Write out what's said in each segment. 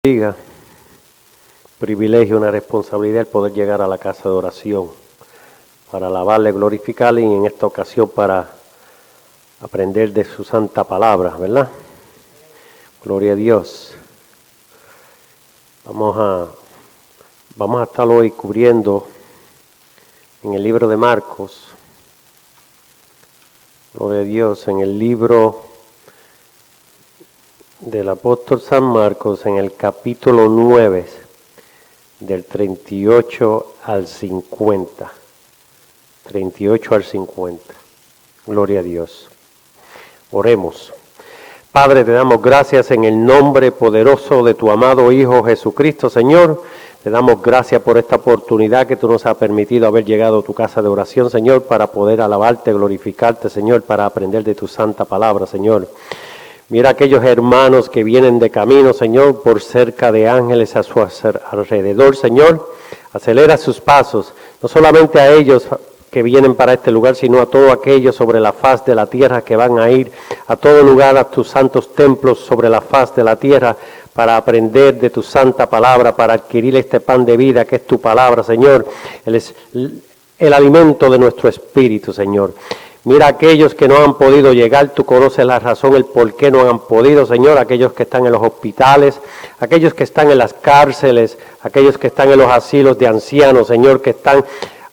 Diga, privilegio, una responsabilidad el poder llegar a la casa de oración para alabarle, glorificarle y en esta ocasión para aprender de su santa palabra, ¿verdad? Gloria a Dios. Vamos a estar hoy cubriendo en el libro de Marcos, gloria a Dios, en el libro del apóstol San Marcos, en el capítulo 9, del 38 al 50. 38 al 50. Gloria a Dios. Oremos. Padre, te damos gracias en el nombre poderoso de tu amado Hijo Jesucristo, Señor. Te damos gracias por esta oportunidad que tú nos has permitido haber llegado a tu casa de oración, Señor, para poder alabarte, glorificarte, Señor, para aprender de tu santa palabra, Señor. Mira aquellos hermanos que vienen de camino, Señor, por cerca de ángeles a su alrededor, Señor. Acelera sus pasos, no solamente a ellos que vienen para este lugar, sino a todos aquellos sobre la faz de la tierra que van a ir a todo lugar, a tus santos templos sobre la faz de la tierra, para aprender de tu santa palabra, para adquirir este pan de vida que es tu palabra, Señor. Él es el alimento de nuestro espíritu, Señor. Mira aquellos que no han podido llegar, tú conoces la razón, el por qué no han podido, Señor, aquellos que están en los hospitales, aquellos que están en las cárceles, aquellos que están en los asilos de ancianos, Señor, que están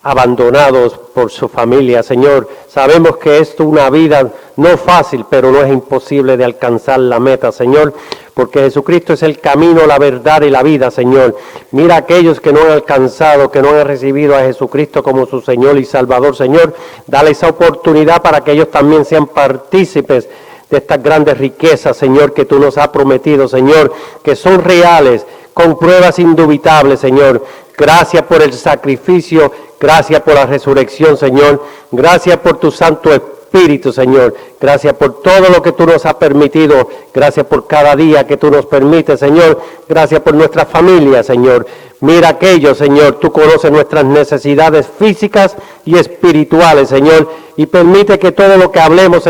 abandonados por su familia, Señor. Sabemos que esto es una vida no fácil, pero no es imposible de alcanzar la meta, Señor, porque Jesucristo es el camino, la verdad y la vida, Señor. Mira a aquellos que no han alcanzado, que no han recibido a Jesucristo como su Señor y Salvador, Señor. Dale esa oportunidad para que ellos también sean partícipes de estas grandes riquezas, Señor, que tú nos has prometido, Señor, que son reales, con pruebas indubitables, Señor. Gracias por el sacrificio, gracias por la resurrección, Señor. Gracias por tu Santo Espíritu, Señor. Gracias por todo lo que tú nos has permitido. Gracias por cada día que tú nos permites, Señor. Gracias por nuestra familia, Señor. Mira aquello, Señor. Tú conoces nuestras necesidades físicas y espirituales, Señor. Y permite que todo lo que hablemos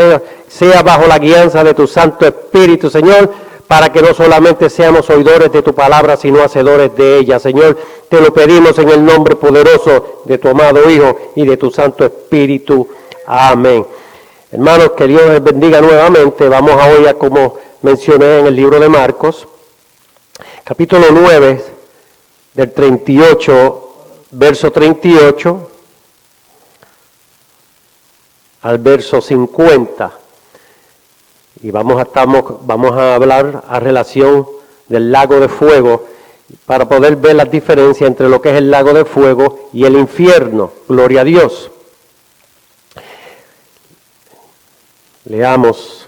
sea bajo la guianza de tu Santo Espíritu, Señor, para que no solamente seamos oidores de tu palabra, sino hacedores de ella, Señor. Te lo pedimos en el nombre poderoso de tu amado Hijo y de tu Santo Espíritu. Amén. Hermanos, que Dios les bendiga nuevamente. Vamos a hoy, como mencioné en el libro de Marcos, capítulo 9, del 38, verso 38, al verso 50. Y vamos a hablar a relación del lago de fuego para poder ver las diferencias entre lo que es el lago de fuego y el infierno. Gloria a Dios. Leamos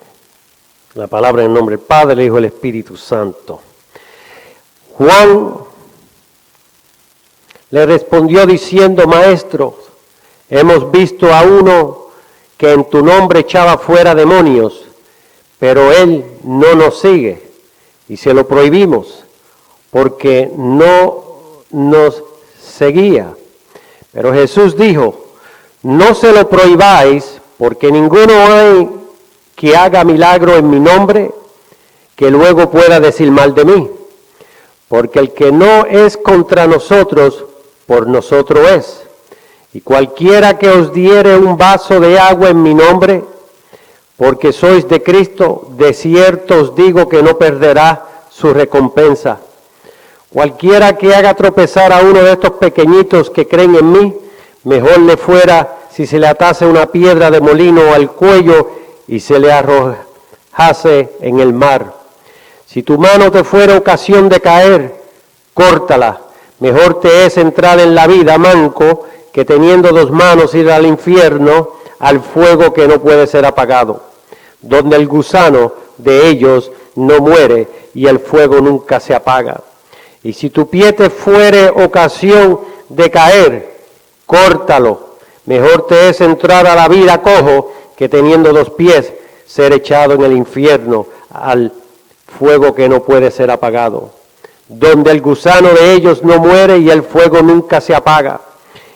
la palabra en el nombre del Padre, el Hijo y el Espíritu Santo. Juan le respondió diciendo: Maestro, hemos visto a uno que en tu nombre echaba fuera demonios, pero él no nos sigue y se lo prohibimos porque no nos seguía. Pero Jesús dijo: no se lo prohibáis, porque ninguno hay que haga milagro en mi nombre que luego pueda decir mal de mí. Porque el que no es contra nosotros, por nosotros es. Y cualquiera que os diere un vaso de agua en mi nombre, porque sois de Cristo, de cierto os digo que no perderá su recompensa. Cualquiera que haga tropezar a uno de estos pequeñitos que creen en mí, mejor le fuera si se le atase una piedra de molino al cuello y se le arrojase en el mar. Si tu mano te fuera ocasión de caer, córtala. Mejor te es entrar en la vida manco que teniendo dos manos ir al infierno, al fuego que no puede ser apagado, donde el gusano de ellos no muere y el fuego nunca se apaga. Y si tu pie te fuere ocasión de caer, córtalo. Mejor te es entrar a la vida cojo que teniendo dos pies ser echado en el infierno, al fuego que no puede ser apagado, donde el gusano de ellos no muere y el fuego nunca se apaga.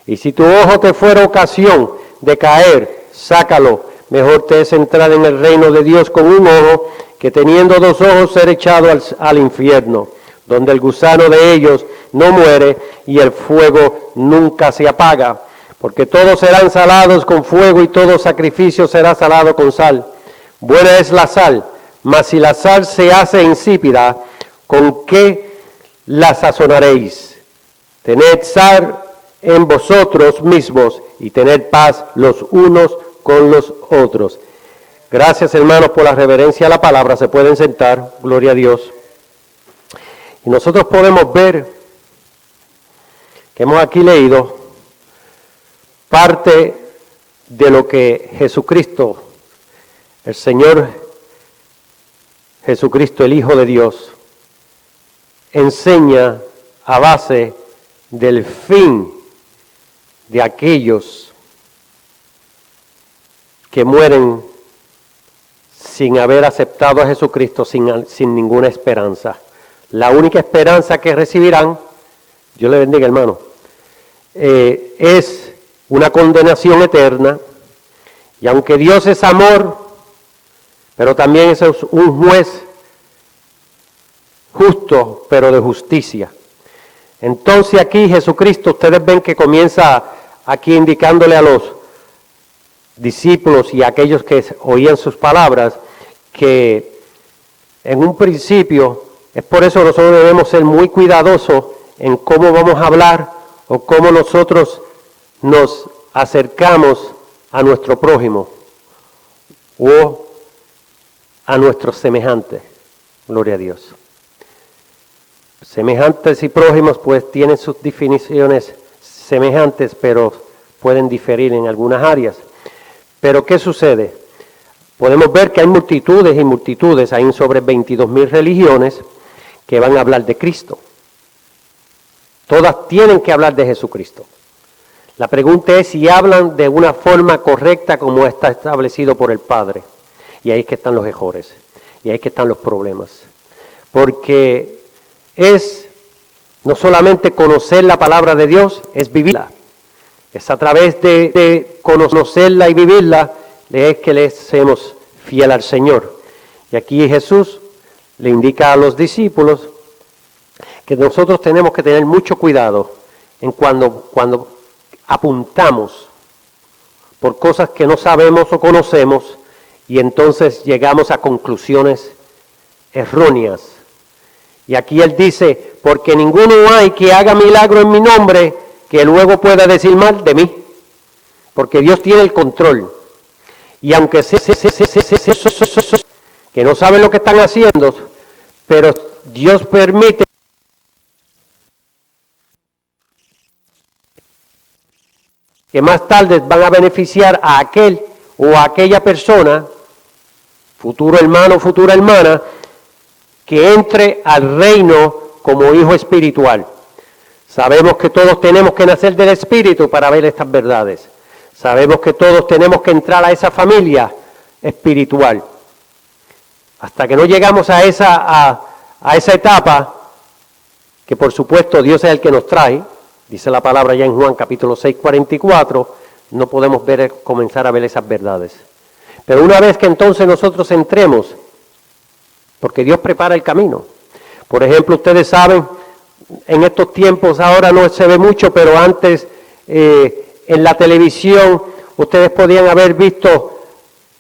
Y si tu ojo te fuera ocasión de caer, sácalo. Mejor te es entrar en el reino de Dios con un ojo que teniendo dos ojos ser echado al infierno, donde el gusano de ellos no muere y el fuego nunca se apaga, porque todos serán salados con fuego y todo sacrificio será salado con sal. Buena es la sal, mas si la sal se hace insípida, ¿con qué la sazonaréis? Tened sal en vosotros mismos y tened paz los unos con los otros. Gracias, hermanos, por la reverencia a la palabra. Se pueden sentar, gloria a Dios. Y nosotros podemos ver que hemos aquí leído parte de lo que Jesucristo, el Señor Jesucristo, el Hijo de Dios, enseña a base del fin de aquellos que mueren sin haber aceptado a Jesucristo, sin ninguna esperanza. La única esperanza que recibirán, Dios le bendiga, hermano, es una condenación eterna. Y aunque Dios es amor, pero también es un juez justo, pero de justicia. Entonces aquí Jesucristo, ustedes ven que comienza aquí indicándole a los discípulos y a aquellos que oían sus palabras, que en un principio, es por eso nosotros debemos ser muy cuidadosos en cómo vamos a hablar o cómo nosotros nos acercamos a nuestro prójimo o a nuestros semejantes. Gloria a Dios. Semejantes y prójimos pues tienen sus definiciones semejantes, pero pueden diferir en algunas áreas. Pero ¿qué sucede? Podemos ver que hay multitudes y multitudes, hay sobre 22,000 religiones que van a hablar de Cristo. Todas tienen que hablar de Jesucristo. La pregunta es si hablan de una forma correcta como está establecido por el Padre. Y ahí es que están los errores, y ahí es que están los problemas. Porque es no solamente conocer la palabra de Dios, es vivirla. Es a través de conocerla y vivirla, es que le hacemos fiel al Señor. Y aquí Jesús le indica a los discípulos que nosotros tenemos que tener mucho cuidado en cuando apuntamos por cosas que no sabemos o conocemos y entonces llegamos a conclusiones erróneas. Y aquí él dice, porque ninguno hay que haga milagro en mi nombre que luego pueda decir mal de mí, porque Dios tiene el control. Y aunque que no saben lo que están haciendo, pero Dios permite que más tarde van a beneficiar a aquel o a aquella persona, futuro hermano, futura hermana, que entre al reino como hijo espiritual. Sabemos que todos tenemos que nacer del Espíritu para ver estas verdades. Sabemos que todos tenemos que entrar a esa familia espiritual. Hasta que no llegamos a esa etapa, que por supuesto Dios es el que nos trae, dice la palabra ya en Juan capítulo 6, 44, no podemos comenzar a ver esas verdades. Pero una vez que entonces nosotros entremos, porque Dios prepara el camino. Por ejemplo, ustedes saben, en estos tiempos ahora no se ve mucho, pero antes en la televisión ustedes podían haber visto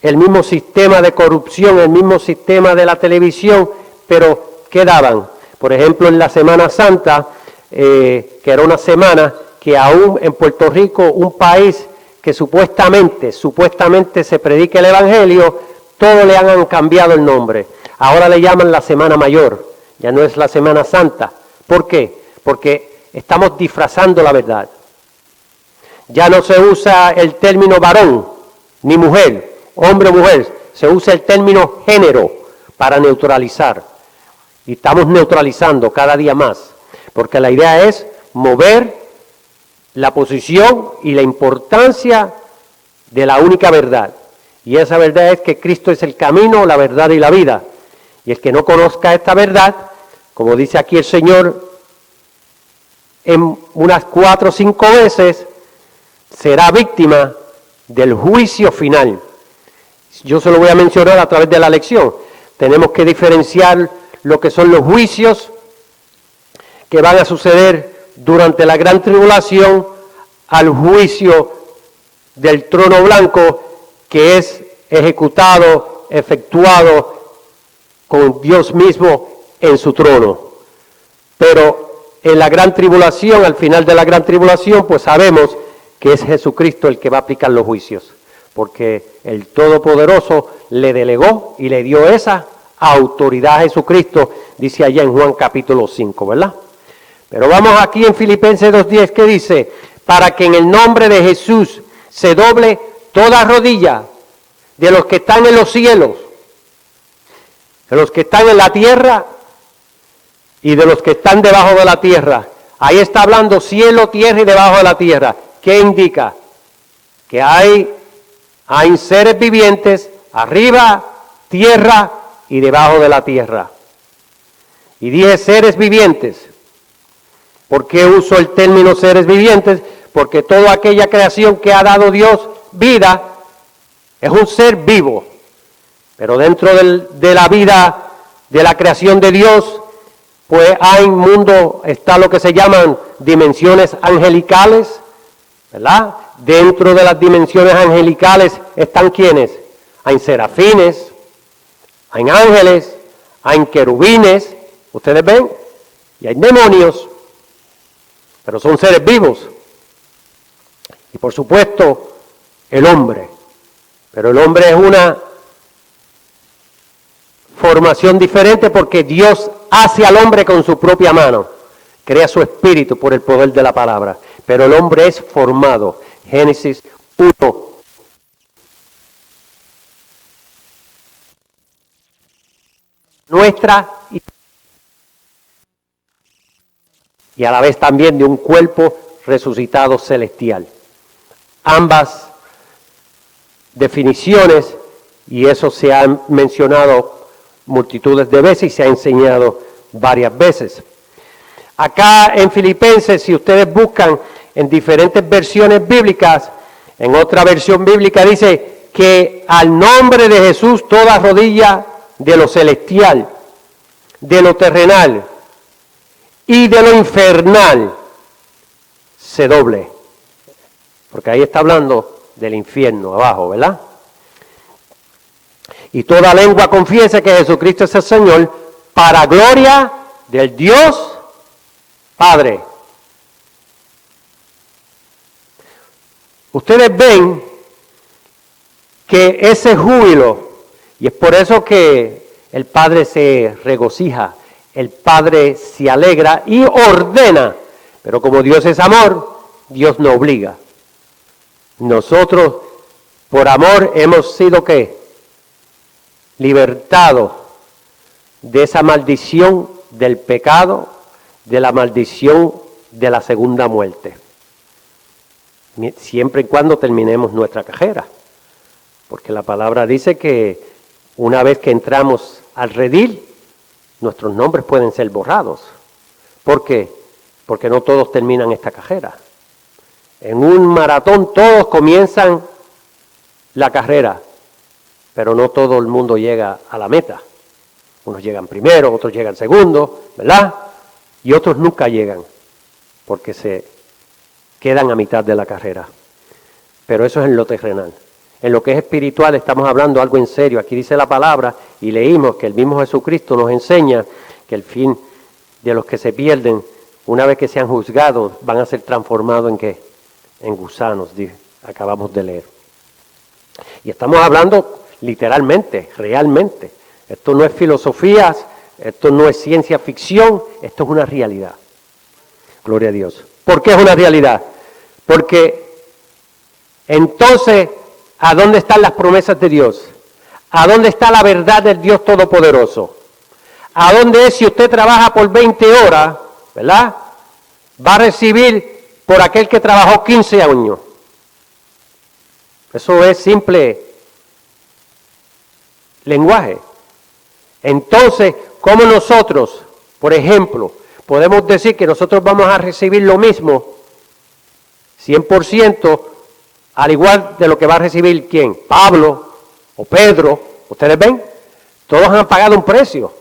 el mismo sistema de corrupción, el mismo sistema de la televisión, pero ¿qué daban? Por ejemplo, en la Semana Santa, que era una semana que aún en Puerto Rico, un país que supuestamente se predica el Evangelio, todos le han cambiado el nombre. Ahora le llaman la Semana Mayor, ya no es la Semana Santa. ¿Por qué? Porque estamos disfrazando la verdad. Ya no se usa el término varón ni mujer, hombre o mujer, se usa el término género para neutralizar. Y estamos neutralizando cada día más, porque la idea es mover la posición y la importancia de la única verdad. Y esa verdad es que Cristo es el camino, la verdad y la vida. Y el que no conozca esta verdad, como dice aquí el Señor, en unas 4 o 5 veces, será víctima del juicio final. Yo se lo voy a mencionar a través de la lección. Tenemos que diferenciar lo que son los juicios que van a suceder durante la gran tribulación al juicio del trono blanco que es ejecutado, efectuado con Dios mismo en su trono. Pero en la gran tribulación, al final de la gran tribulación, pues sabemos que es Jesucristo el que va a aplicar los juicios, porque el Todopoderoso le delegó y le dio esa autoridad a Jesucristo, dice allá en Juan capítulo 5, ¿verdad? Pero vamos aquí en Filipenses 2:10, que dice, para que en el nombre de Jesús se doble toda rodilla de los que están en los cielos, de los que están en la tierra y de los que están debajo de la tierra. Ahí está hablando cielo, tierra y debajo de la tierra. ¿Qué indica? Que hay seres vivientes arriba, tierra y debajo de la tierra. Y dije seres vivientes. ¿Por qué uso el término seres vivientes? Porque toda aquella creación que ha dado Dios vida es un ser vivo. Pero dentro de la vida, de la creación de Dios, pues hay un mundo, está lo que se llaman dimensiones angelicales, ¿verdad? Dentro de las dimensiones angelicales están ¿quiénes? Hay serafines, hay ángeles, hay querubines, ustedes ven, y hay demonios, pero son seres vivos. Y por supuesto, el hombre, pero el hombre es una formación diferente porque Dios hace al hombre con su propia mano, crea su espíritu por el poder de la palabra, pero el hombre es formado. Génesis 1. Nuestra y a la vez también de un cuerpo resucitado celestial. Ambas definiciones, y eso se ha mencionado multitudes de veces y se ha enseñado varias veces. Acá en Filipenses, si ustedes buscan en diferentes versiones bíblicas, en otra versión bíblica dice que al nombre de Jesús toda rodilla de lo celestial, de lo terrenal y de lo infernal se doble. Porque ahí está hablando del infierno abajo, ¿verdad? Y toda lengua confiese que Jesucristo es el Señor, para gloria del Dios Padre. Ustedes ven que ese júbilo, y es por eso que el Padre se regocija, el Padre se alegra y ordena, pero como Dios es amor, Dios no obliga. Nosotros, por amor, hemos sido ¿qué? Libertados de esa maldición del pecado, de la maldición de la segunda muerte. Siempre y cuando terminemos nuestra carrera. Porque la palabra dice que una vez que entramos al redil, nuestros nombres pueden ser borrados. ¿Por qué? Porque no todos terminan esta carrera. En un maratón todos comienzan la carrera, pero no todo el mundo llega a la meta. Unos llegan primero, otros llegan segundo, ¿verdad? Y otros nunca llegan, porque se quedan a mitad de la carrera. Pero eso es en lo terrenal. En lo que es espiritual estamos hablando algo en serio. Aquí dice la palabra y leímos que el mismo Jesucristo nos enseña que el fin de los que se pierden, una vez que sean juzgados, van a ser transformados ¿en qué? En gusanos, acabamos de leer. Y estamos hablando literalmente, realmente. Esto no es filosofía, esto no es ciencia ficción, esto es una realidad. Gloria a Dios. ¿Por qué es una realidad? Porque entonces, ¿a dónde están las promesas de Dios? ¿A dónde está la verdad del Dios Todopoderoso? ¿A dónde es si usted trabaja por 20 horas, ¿verdad? Va a recibir por aquel que trabajó 15 años. Eso es simple lenguaje. Entonces, ¿cómo nosotros, por ejemplo, podemos decir que nosotros vamos a recibir lo mismo, 100%, al igual de lo que va a recibir quién? Pablo o Pedro. ¿Ustedes ven? Todos han pagado un precio.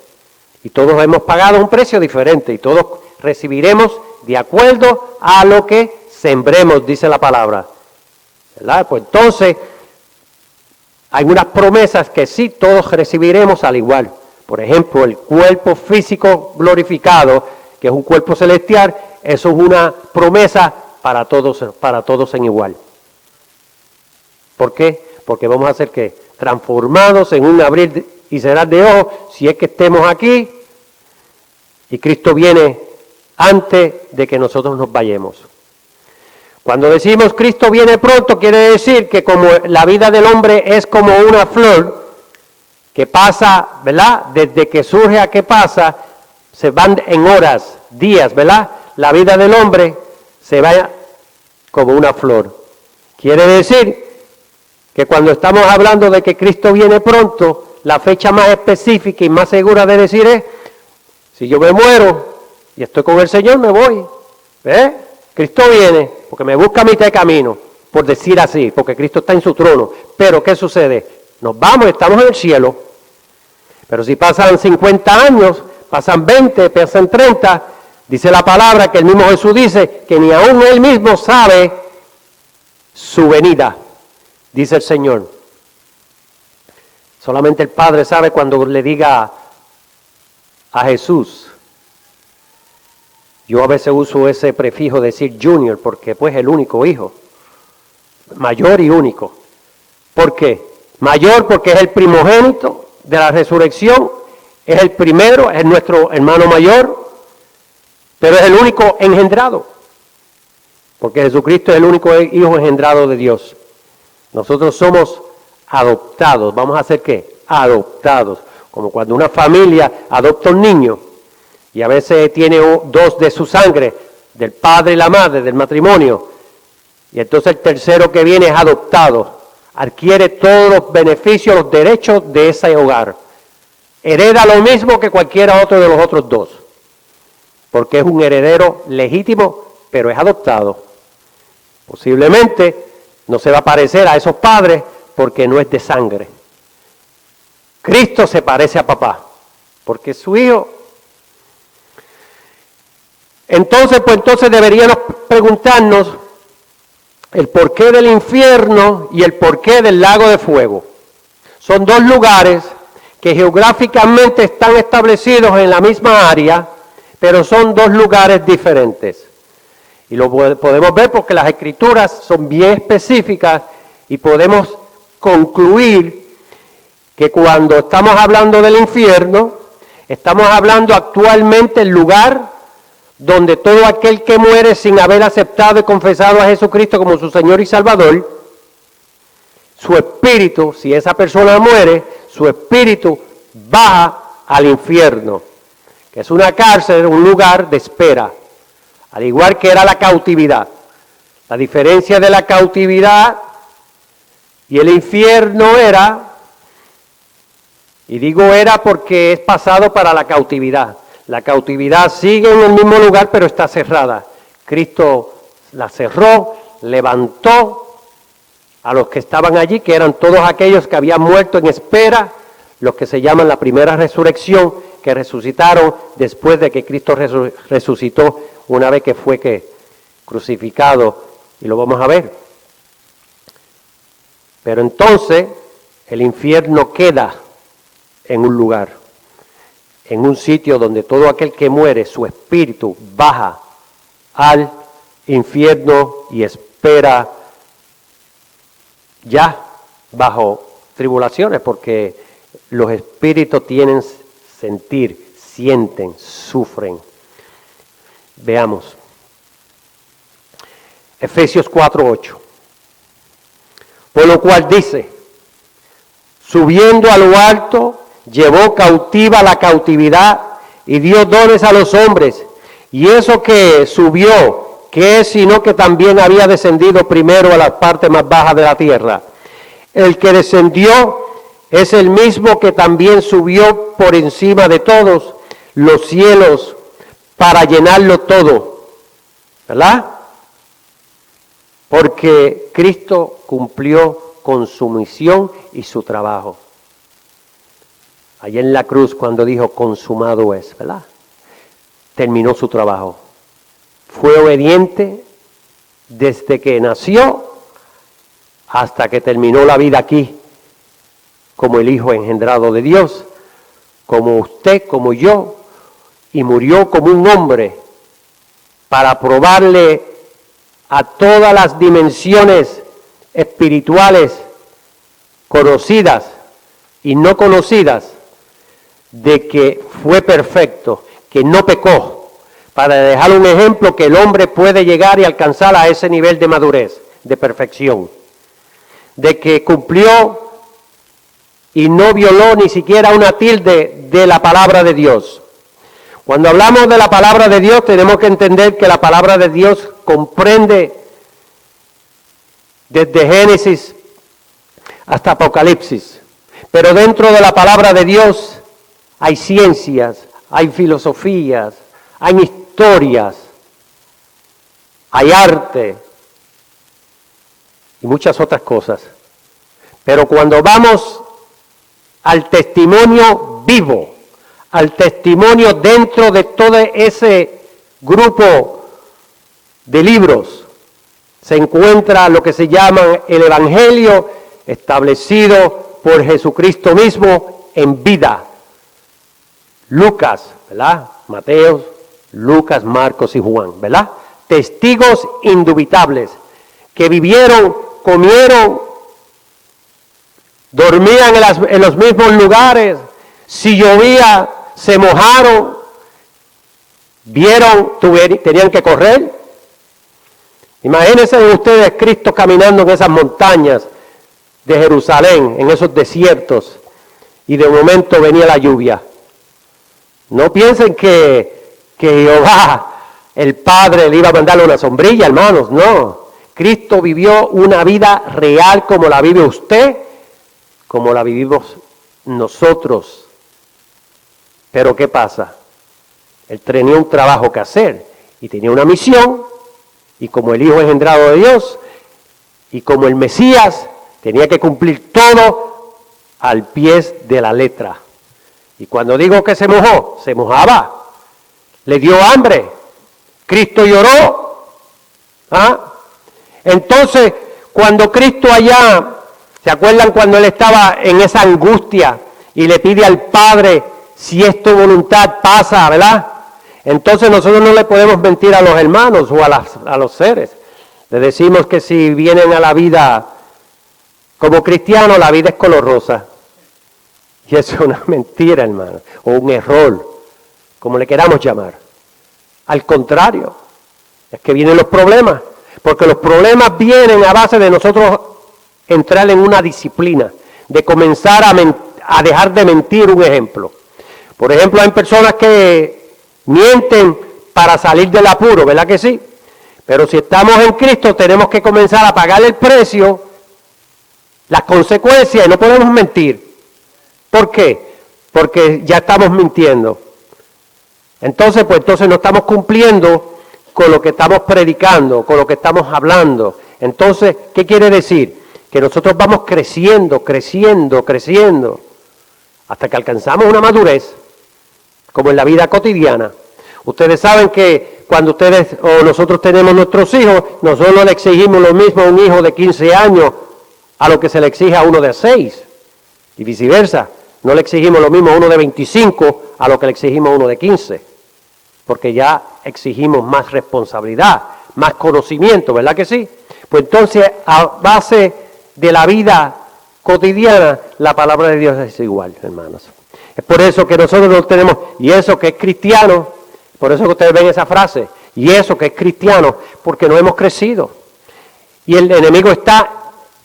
Y todos hemos pagado un precio diferente. Y todos recibiremos de acuerdo a lo que sembremos, dice la palabra. ¿Verdad? Pues entonces, hay unas promesas que sí todos recibiremos al igual. Por ejemplo, el cuerpo físico glorificado, que es un cuerpo celestial, eso es una promesa para todos en igual. ¿Por qué? Porque vamos a ser que transformados en un abrir y cerrar de ojos, si es que estemos aquí y Cristo viene antes de que nosotros nos vayamos. Cuando decimos Cristo viene pronto, quiere decir que como la vida del hombre es como una flor que pasa, ¿verdad? Desde que surge a que pasa, se van en horas, días, ¿verdad? La vida del hombre se va como una flor. Quiere decir que cuando estamos hablando de que Cristo viene pronto, la fecha más específica y más segura de decir es, si yo me muero y estoy con el Señor, me voy. ¿Ves? Cristo viene porque me busca a mitad de camino, por decir así, porque Cristo está en su trono. Pero ¿qué sucede? Nos vamos, estamos en el cielo. Pero si pasan 50 años, pasan 20, pasan 30, dice la palabra que el mismo Jesús dice que ni aún Él mismo sabe su venida, dice el Señor. Solamente el Padre sabe cuando le diga a Jesús. Yo a veces uso ese prefijo de decir junior porque pues el único hijo, mayor y único. ¿Por qué? Mayor porque es el primogénito de la resurrección, es el primero, es nuestro hermano mayor, pero es el único engendrado, porque Jesucristo es el único hijo engendrado de Dios. Nosotros somos adoptados, ¿vamos a hacer qué? Adoptados, como cuando una familia adopta un niño, y a veces tiene dos de su sangre, del padre y la madre, del matrimonio, y entonces el tercero que viene es adoptado, adquiere todos los beneficios, los derechos de ese hogar. Hereda lo mismo que cualquiera otro de los otros dos, porque es un heredero legítimo, pero es adoptado. Posiblemente no se va a parecer a esos padres porque no es de sangre. Cristo se parece a papá, porque es su hijo. Entonces deberíamos preguntarnos el porqué del infierno y el porqué del lago de fuego. Son dos lugares que geográficamente están establecidos en la misma área, pero son dos lugares diferentes. Y lo podemos ver porque las escrituras son bien específicas y podemos concluir que cuando estamos hablando del infierno, estamos hablando actualmente del lugar donde todo aquel que muere sin haber aceptado y confesado a Jesucristo como su Señor y Salvador, su espíritu, si esa persona muere, su espíritu baja al infierno, que es una cárcel, un lugar de espera, al igual que era la cautividad. La diferencia de la cautividad y el infierno era, y digo era porque es pasado para la cautividad. La cautividad sigue en el mismo lugar, pero está cerrada. Cristo la cerró, levantó a los que estaban allí, que eran todos aquellos que habían muerto en espera, los que se llaman la primera resurrección, que resucitaron después de que Cristo resucitó, una vez que fue crucificado, y lo vamos a ver. Pero entonces el infierno queda en un lugar, en un sitio donde todo aquel que muere, su espíritu baja al infierno y espera ya bajo tribulaciones, porque los espíritus tienen sentir, sienten, sufren. Veamos. Efesios 4:8. Por lo cual dice, subiendo a lo alto, llevó cautiva la cautividad y dio dones a los hombres. Y eso que subió, que es sino que también había descendido primero a la parte más baja de la tierra. El que descendió es el mismo que también subió por encima de todos los cielos para llenarlo todo. ¿Verdad? Porque Cristo cumplió con su misión y su trabajo. Allí en la cruz cuando dijo consumado es, ¿verdad? terminó su trabajo. Fue obediente desde que nació hasta que terminó la vida aquí, como el Hijo engendrado de Dios, como usted, como yo, y murió como un hombre para probarle a todas las dimensiones espirituales conocidas y no conocidas de que fue perfecto, que no pecó, para dejar un ejemplo que el hombre puede llegar y alcanzar a ese nivel de madurez, de perfección, de que cumplió y no violó ni siquiera una tilde de la palabra de Dios. Cuando hablamos de la palabra de Dios, tenemos que entender que la palabra de Dios comprende desde Génesis hasta Apocalipsis. Pero dentro de la palabra de Dios hay ciencias, hay filosofías, hay historias, hay arte y muchas otras cosas. Pero cuando vamos al testimonio vivo, al testimonio dentro de todo ese grupo de libros, se encuentra lo que se llama el Evangelio establecido por Jesucristo mismo en vida. Lucas, ¿verdad? Mateo, Lucas, Marcos y Juan, ¿verdad? Testigos indubitables que vivieron, comieron, dormían en los mismos lugares, si llovía, se mojaron, vieron, tenían que correr. Imagínense ustedes Cristo caminando en esas montañas de Jerusalén, en esos desiertos, y de momento venía la lluvia. No piensen que Jehová, el Padre, le iba a mandarle una sombrilla, hermanos, no. Cristo vivió una vida real como la vive usted, como la vivimos nosotros. Pero ¿qué pasa? Él tenía un trabajo que hacer y tenía una misión, y como el Hijo engendrado de Dios y como el Mesías, tenía que cumplir todo al pie de la letra. Y cuando digo que se mojó, se mojaba, le dio hambre, Cristo lloró. Entonces, cuando Cristo allá, ¿se acuerdan cuando Él estaba en esa angustia y le pide al Padre, si es tu voluntad, pasa, ¿verdad? Entonces nosotros no le podemos mentir a los hermanos o a los seres. Le decimos que si vienen a la vida como cristianos, la vida es color rosa. Y eso es una mentira, hermano, o un error, como le queramos llamar. Al contrario, es que vienen los problemas, porque los problemas vienen a base de nosotros entrar en una disciplina, de comenzar a dejar de mentir. Un ejemplo. Por ejemplo, hay personas que mienten para salir del apuro, ¿verdad que sí? Pero si estamos en Cristo tenemos que comenzar a pagar el precio, las consecuencias, y no podemos mentir. ¿Por qué? Porque ya estamos mintiendo. Entonces no estamos cumpliendo con lo que estamos predicando, con lo que estamos hablando. Entonces, ¿qué quiere decir? Que nosotros vamos creciendo, hasta que alcanzamos una madurez, como en la vida cotidiana. Ustedes saben que cuando ustedes o nosotros tenemos nuestros hijos, nosotros no le exigimos lo mismo a un hijo de 15 años a lo que se le exige a uno de 6, y viceversa. No le exigimos lo mismo a uno de 25 a lo que le exigimos a uno de 15, porque ya exigimos más responsabilidad, más conocimiento, ¿verdad que sí? Pues entonces, a base de la vida cotidiana, la palabra de Dios es igual, hermanos. Es por eso que nosotros no tenemos, y eso que es cristiano, por eso que ustedes ven esa frase, y eso que es cristiano, porque no hemos crecido. Y el enemigo está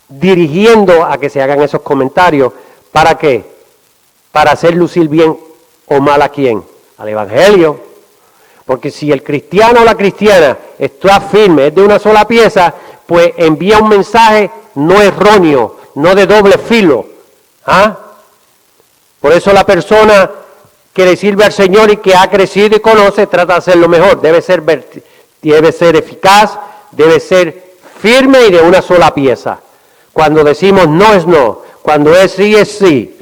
dirigiendo a que se hagan esos comentarios. ¿Para qué? Para hacer lucir bien o mal a quién, al Evangelio. Porque si el cristiano o la cristiana está firme, es de una sola pieza, pues envía un mensaje no erróneo, no de doble filo. Por eso la persona que le sirve al Señor y que ha crecido y conoce, trata de hacerlo mejor. Debe ser eficaz, debe ser firme y de una sola pieza. Cuando decimos no es no, cuando es sí es sí.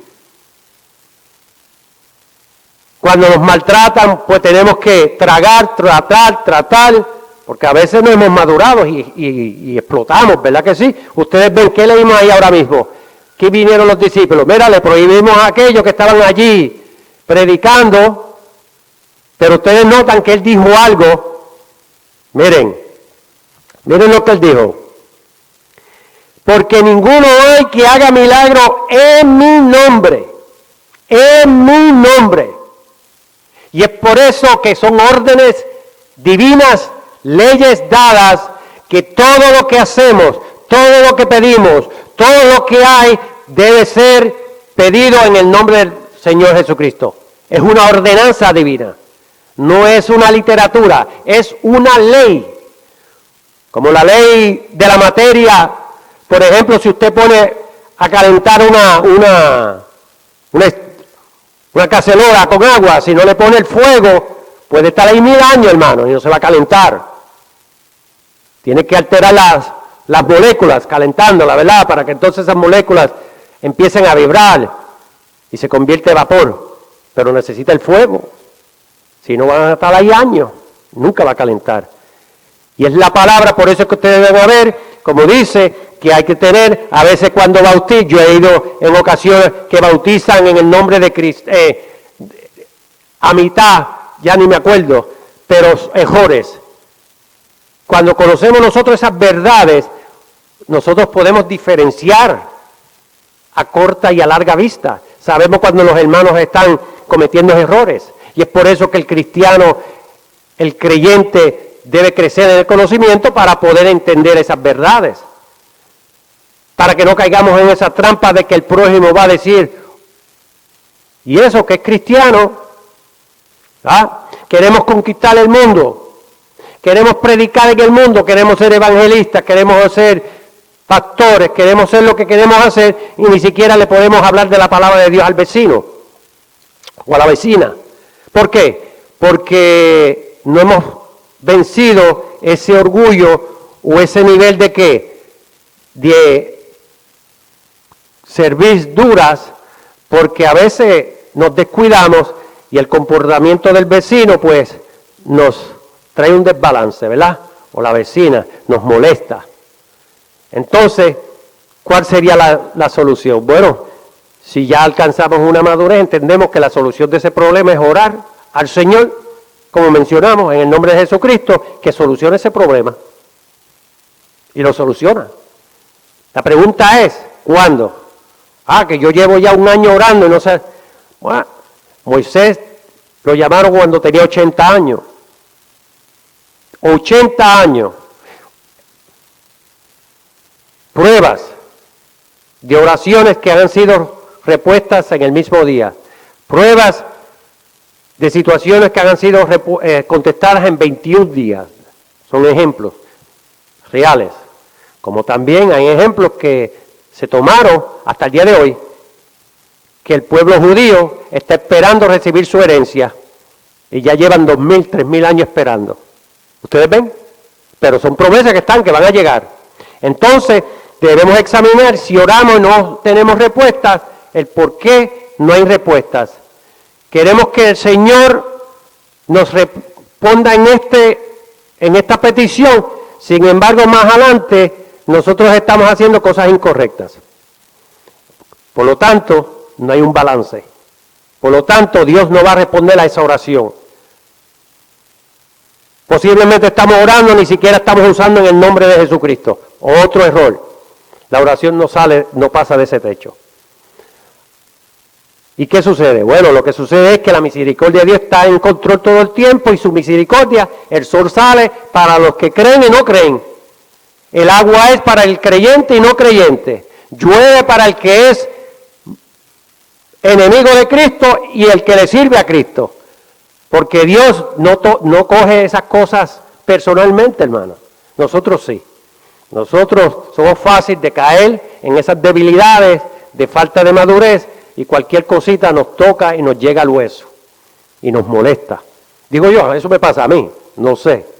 Cuando nos maltratan, pues tenemos que tragar, tratar, porque a veces no hemos madurado y explotamos, ¿verdad que sí? Ustedes ven, ¿qué leímos ahí ahora mismo? ¿Qué vinieron los discípulos? Mira, le prohibimos a aquellos que estaban allí predicando, pero ustedes notan que él dijo algo. Miren lo que él dijo. Porque ninguno hay que haga milagro en mi nombre. En mi nombre. Y es por eso que son órdenes divinas, leyes dadas, que todo lo que hacemos, todo lo que pedimos, todo lo que hay, debe ser pedido en el nombre del Señor Jesucristo. Es una ordenanza divina. No es una literatura, es una ley. Como la ley de la materia, por ejemplo, si usted pone a calentar una cacerola con agua, si no le pone el fuego, puede estar ahí 1000 años, hermano, y no se va a calentar. Tiene que alterar las moléculas, calentándolas, ¿verdad? Para que entonces esas moléculas empiecen a vibrar y se convierte en vapor. Pero necesita el fuego. Si no van a estar ahí años, nunca va a calentar. Y es la palabra, por eso es que ustedes deben ver, como dice, que hay que tener, a veces cuando bautizan, yo he ido en ocasiones que bautizan en el nombre de Cristo, a mitad, ya ni me acuerdo, pero mejores. Cuando conocemos nosotros esas verdades, nosotros podemos diferenciar a corta y a larga vista. Sabemos cuando los hermanos están cometiendo errores. Y es por eso que el cristiano, el creyente, debe crecer en el conocimiento para poder entender esas verdades. Para que no caigamos en esa trampa de que el prójimo va a decir, y eso que es cristiano, queremos conquistar el mundo, queremos predicar en el mundo, queremos ser evangelistas, queremos ser pastores, queremos ser lo que queremos hacer y ni siquiera le podemos hablar de la palabra de Dios al vecino o a la vecina. ¿Por qué? Porque no hemos vencido ese orgullo o ese nivel de ¿qué? De servir duras, porque a veces nos descuidamos y el comportamiento del vecino pues nos trae un desbalance, ¿verdad? O la vecina nos molesta. Entonces, ¿cuál sería la solución? Bueno, si ya alcanzamos una madurez, entendemos que la solución de ese problema es orar al Señor, como mencionamos, en el nombre de Jesucristo, que solucione ese problema. Y lo soluciona. La pregunta es, ¿cuándo? Que yo llevo ya un año orando y no sé. Bueno, Moisés lo llamaron cuando tenía 80 años. 80 años. Pruebas de oraciones que han sido repuestas en el mismo día. Pruebas de situaciones que han sido contestadas en 21 días. Son ejemplos reales. Como también hay ejemplos que se tomaron hasta el día de hoy, que el pueblo judío está esperando recibir su herencia y ya llevan 2000, 3000 años esperando. ¿Ustedes ven? Pero son promesas que van a llegar. Entonces, debemos examinar si oramos y no tenemos respuestas, el por qué no hay respuestas. Queremos que el Señor nos responda en esta petición, sin embargo, más adelante, nosotros estamos haciendo cosas incorrectas. Por lo tanto, no hay un balance. Por lo tanto, Dios no va a responder a esa oración. Posiblemente estamos orando, ni siquiera estamos usando en el nombre de Jesucristo. Otro error. La oración no pasa de ese techo. ¿Y qué sucede? Bueno, lo que sucede es que la misericordia de Dios está en control todo el tiempo y su misericordia, el sol sale para los que creen y no creen. El agua es para el creyente y no creyente. Llueve para el que es enemigo de Cristo y el que le sirve a Cristo. Porque Dios no coge esas cosas personalmente, hermano. Nosotros sí. Nosotros somos fáciles de caer en esas debilidades de falta de madurez y cualquier cosita nos toca y nos llega al hueso y nos molesta. Digo yo, eso me pasa a mí, no sé.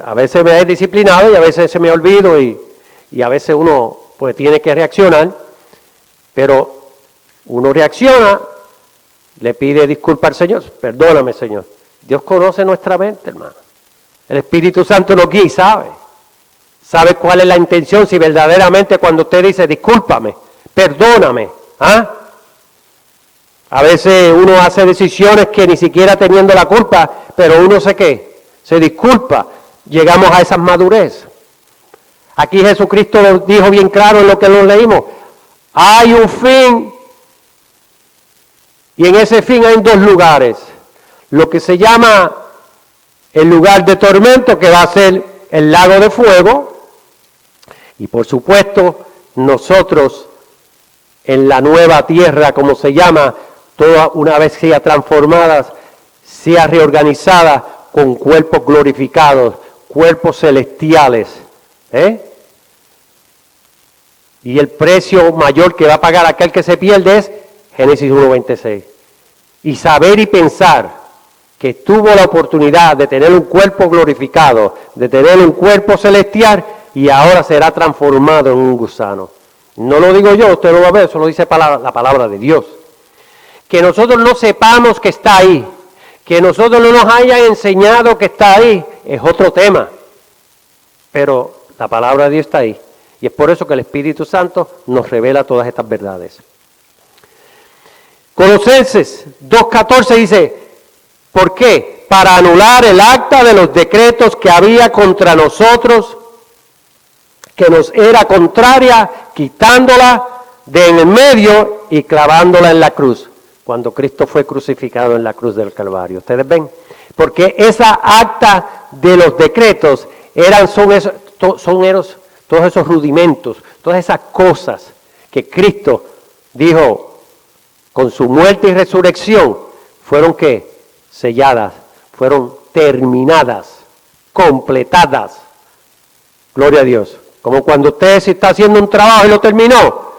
A veces me he disciplinado y a veces se me olvido y a veces uno pues tiene que reaccionar, pero uno reacciona le pide disculpas al Señor. Perdóname, Señor. Dios conoce nuestra mente, hermano. El Espíritu Santo nos guía y sabe. Sabe cuál es la intención, si verdaderamente cuando usted dice, discúlpame, perdóname. ¿Ah? A veces uno hace decisiones que ni siquiera teniendo la culpa, pero uno se disculpa. Llegamos a esa madurez. Aquí Jesucristo lo dijo bien claro en lo que nos leímos. Hay un fin, y en ese fin hay dos lugares. Lo que se llama el lugar de tormento, que va a ser el lago de fuego, y por supuesto nosotros en la nueva tierra, como se llama, toda una vez sea transformada, sea reorganizada con cuerpos glorificados, cuerpos celestiales. Y el precio mayor que va a pagar aquel que se pierde es Génesis 1:26. Y saber y pensar que tuvo la oportunidad de tener un cuerpo glorificado, de tener un cuerpo celestial, y ahora será transformado en un gusano. No lo digo yo, usted lo va a ver, eso lo dice la palabra de Dios. Que nosotros no sepamos que está ahí, que nosotros no nos hayan enseñado que está ahí, es otro tema. Pero la palabra de Dios está ahí. Y es por eso que el Espíritu Santo nos revela todas estas verdades. Colosenses 2:14 dice, ¿por qué? Para anular el acta de los decretos que había contra nosotros, que nos era contraria, quitándola de en el medio y clavándola en la cruz, cuando Cristo fue crucificado en la cruz del Calvario. ¿Ustedes ven? Porque esa acta de los decretos son todos esos rudimentos, todas esas cosas que Cristo dijo con su muerte y resurrección, fueron selladas, fueron terminadas, completadas. Gloria a Dios. Como cuando usted se está haciendo un trabajo y lo terminó,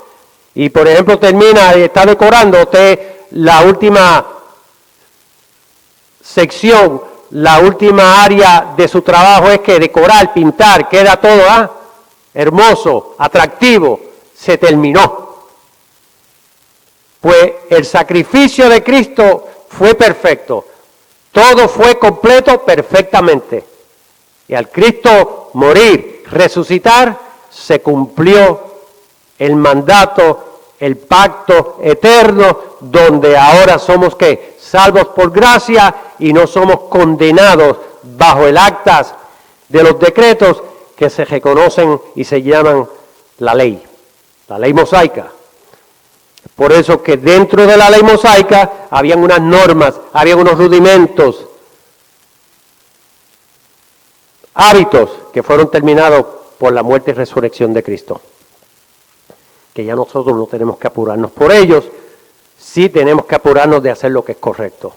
y por ejemplo termina y está decorando, usted la última sección, la última área de su trabajo es que decorar, pintar, queda todo hermoso, atractivo, se terminó. Pues el sacrificio de Cristo fue perfecto, todo fue completo perfectamente. Y al Cristo morir, resucitar, se cumplió el mandato, el pacto eterno, donde ahora somos salvos por gracia y no somos condenados bajo el acta de los decretos que se reconocen y se llaman la ley mosaica. Por eso que dentro de la ley mosaica habían unas normas, habían unos rudimentos, hábitos que fueron terminados por la muerte y resurrección de Cristo. Que ya nosotros no tenemos que apurarnos por ellos, sí tenemos que apurarnos de hacer lo que es correcto.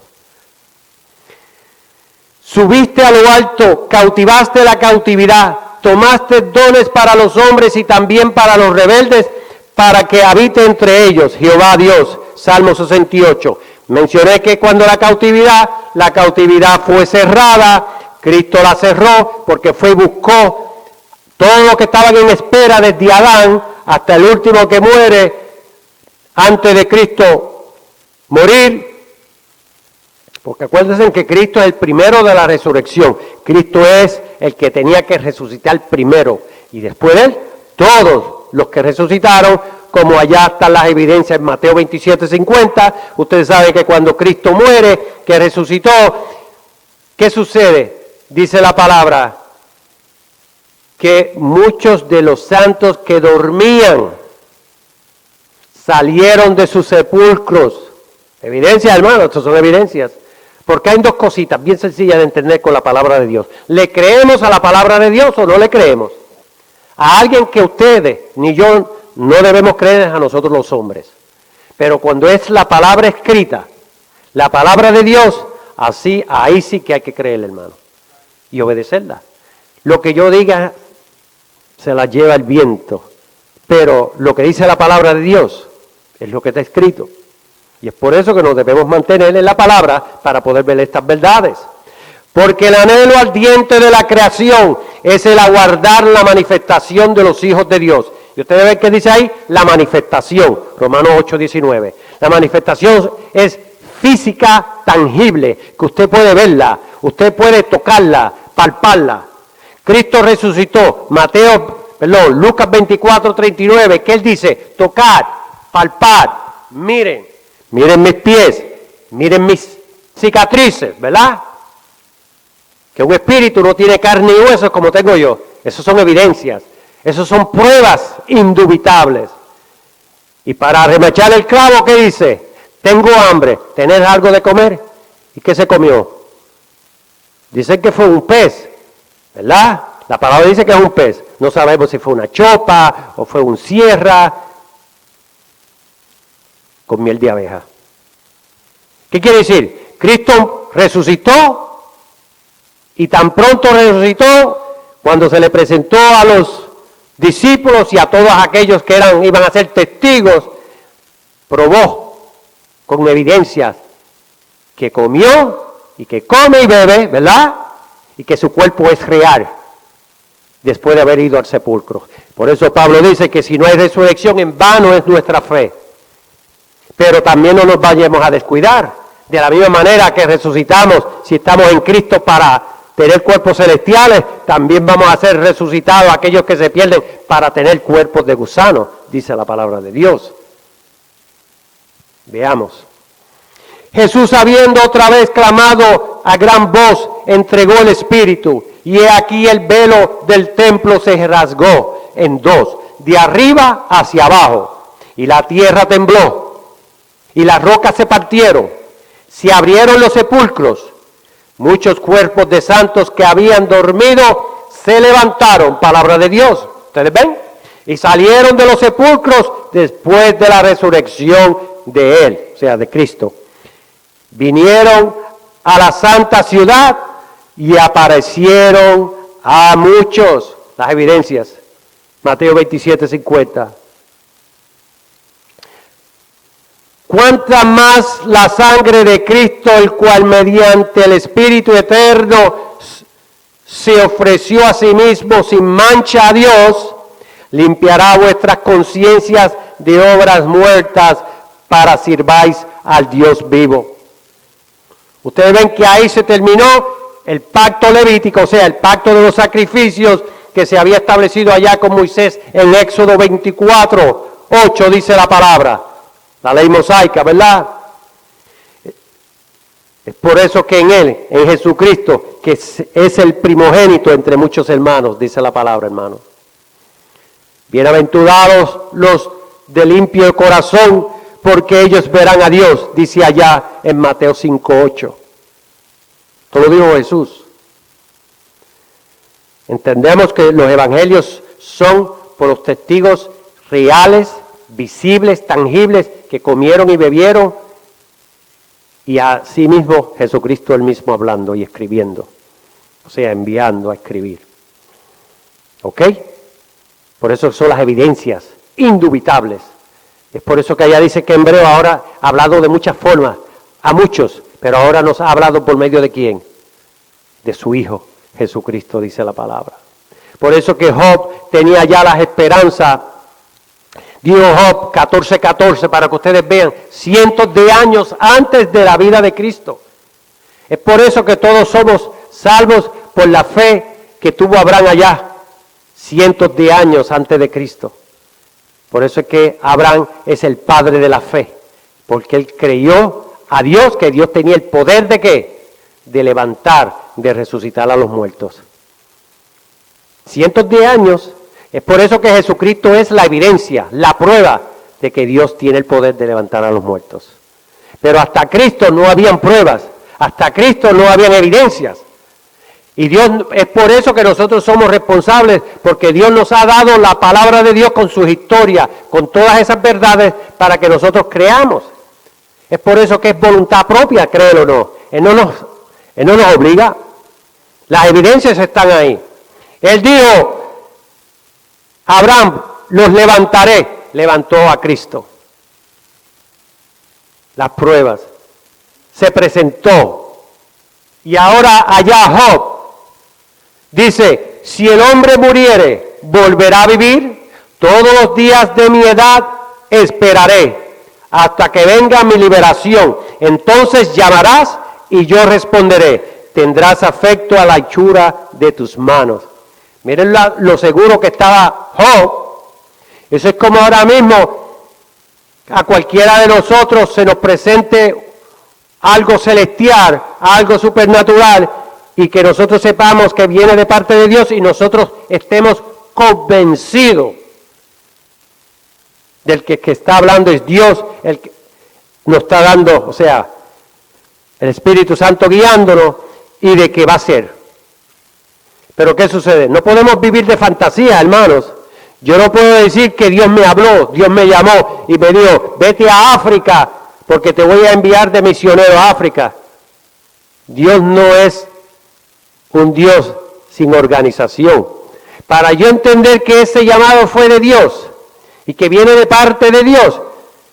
Subiste a lo alto, cautivaste la cautividad, tomaste dones para los hombres y también para los rebeldes, para que habite entre ellos Jehová Dios. Salmo 68. Mencioné que cuando la cautividad fue cerrada, Cristo la cerró porque fue y buscó todos los que estaban en espera desde Adán hasta el último que muere antes de Cristo morir. Porque acuérdense que Cristo es el primero de la resurrección. Cristo es el que tenía que resucitar primero. Y después de él, todos los que resucitaron, como allá están las evidencias en Mateo 27:50. Ustedes saben que cuando Cristo muere, que resucitó, ¿qué sucede? Dice la palabra, que muchos de los santos que dormían salieron de sus sepulcros. Evidencias, hermano, estas son evidencias. Porque hay dos cositas bien sencillas de entender con la palabra de Dios. ¿Le creemos a la palabra de Dios o no le creemos? A alguien que ustedes, ni yo, no debemos creer a nosotros los hombres. Pero cuando es la palabra escrita, la palabra de Dios, ahí sí que hay que creerle, hermano. Y obedecerla. Lo que yo diga se la lleva el viento. Pero lo que dice la palabra de Dios es lo que está escrito. Y es por eso que nos debemos mantener en la palabra para poder ver estas verdades. Porque el anhelo ardiente de la creación es el aguardar la manifestación de los hijos de Dios. Y ustedes ven que dice ahí, la manifestación, Romanos 8:19. La manifestación es física tangible, que usted puede verla, usted puede tocarla, palparla. Cristo resucitó, Lucas 24:39, que Él dice, tocad, palpad, miren mis pies, miren mis cicatrices, ¿verdad? Que un espíritu no tiene carne y huesos como tengo yo. Esas son evidencias, esas son pruebas indubitables. Y para remachar el clavo, ¿qué dice? Tengo hambre, ¿tenés algo de comer? ¿Y qué se comió? Dicen que fue un pez, ¿verdad? La palabra dice que es un pez. No sabemos si fue una chopa o fue un sierra con miel de abeja. ¿Qué quiere decir? Cristo resucitó y tan pronto resucitó cuando se le presentó a los discípulos y a todos aquellos que iban a ser testigos, probó con evidencias que comió y que come y bebe, ¿verdad? Y que su cuerpo es real después de haber ido al sepulcro. Por eso Pablo dice que si no hay resurrección, en vano es nuestra fe. Pero también no nos vayamos a descuidar. De la misma manera que resucitamos, si estamos en Cristo para tener cuerpos celestiales, también vamos a ser resucitados aquellos que se pierden para tener cuerpos de gusano, dice la palabra de Dios. Veamos. Jesús, habiendo otra vez clamado a gran voz, entregó el Espíritu, y he aquí el velo del templo se rasgó en dos, de arriba hacia abajo, y la tierra tembló, y las rocas se partieron, se abrieron los sepulcros, muchos cuerpos de santos que habían dormido se levantaron, palabra de Dios, ¿ustedes ven? Y salieron de los sepulcros después de la resurrección de Él, o sea, de Cristo. Vinieron a la santa ciudad y aparecieron a muchos. Las evidencias. Mateo 27:50. Cuánta más la sangre de Cristo, el cual mediante el Espíritu eterno se ofreció a sí mismo sin mancha a Dios, limpiará vuestras conciencias de obras muertas para sirváis al Dios vivo. Ustedes ven que ahí se terminó el pacto levítico, o sea, el pacto de los sacrificios que se había establecido allá con Moisés en Éxodo 24:8, dice la palabra, la ley mosaica, ¿verdad? Es por eso que en Él, en Jesucristo, que es el primogénito entre muchos hermanos, dice la palabra, hermano. Bienaventurados los de limpio corazón, porque ellos verán a Dios, dice allá en Mateo 5:8. Esto lo dijo Jesús. Entendemos que los evangelios son por los testigos reales, visibles, tangibles, que comieron y bebieron, y así mismo Jesucristo él mismo hablando y escribiendo, o sea, enviando a escribir. ¿Ok? Por eso son las evidencias indubitables. Es por eso que allá dice que en hebreo ahora ha hablado de muchas formas, a muchos, pero ahora nos ha hablado por medio de ¿quién? De su Hijo, Jesucristo, dice la palabra. Por eso que Job tenía ya las esperanzas. Dijo Job 14:14, para que ustedes vean, cientos de años antes de la vida de Cristo. Es por eso que todos somos salvos por la fe que tuvo Abraham allá, cientos de años antes de Cristo. Por eso es que Abraham es el padre de la fe, porque él creyó a Dios, que Dios tenía el poder de ¿qué? De levantar, de resucitar a los muertos. Cientos de años. Es por eso que Jesucristo es la evidencia, la prueba de que Dios tiene el poder de levantar a los muertos. Pero hasta Cristo no habían pruebas, hasta Cristo no habían evidencias. Y Dios, es por eso que nosotros somos responsables, porque Dios nos ha dado la palabra de Dios con sus historias, con todas esas verdades, para que nosotros creamos. Es por eso que es voluntad propia, créelo o no. Él no nos obliga. Las evidencias están ahí. Él dijo, Abraham, los levantaré. Levantó a Cristo. Las pruebas. Se presentó. Y ahora allá Job dice, si el hombre muriere, volverá a vivir. Todos los días de mi edad esperaré hasta que venga mi liberación. Entonces llamarás y yo responderé. Tendrás afecto a la hechura de tus manos. Miren lo seguro que estaba Job. Eso es como ahora mismo a cualquiera de nosotros se nos presente algo celestial, algo supernatural, y que nosotros sepamos que viene de parte de Dios y nosotros estemos convencidos del que está hablando es Dios, el que nos está dando, o sea, el Espíritu Santo guiándonos, y de que va a ser. Pero ¿qué sucede? No podemos vivir de fantasía, hermanos. Yo no puedo decir que Dios me habló, Dios me llamó y me dijo, vete a África porque te voy a enviar de misionero a África. Dios no es un Dios sin organización. Para yo entender que ese llamado fue de Dios y que viene de parte de Dios,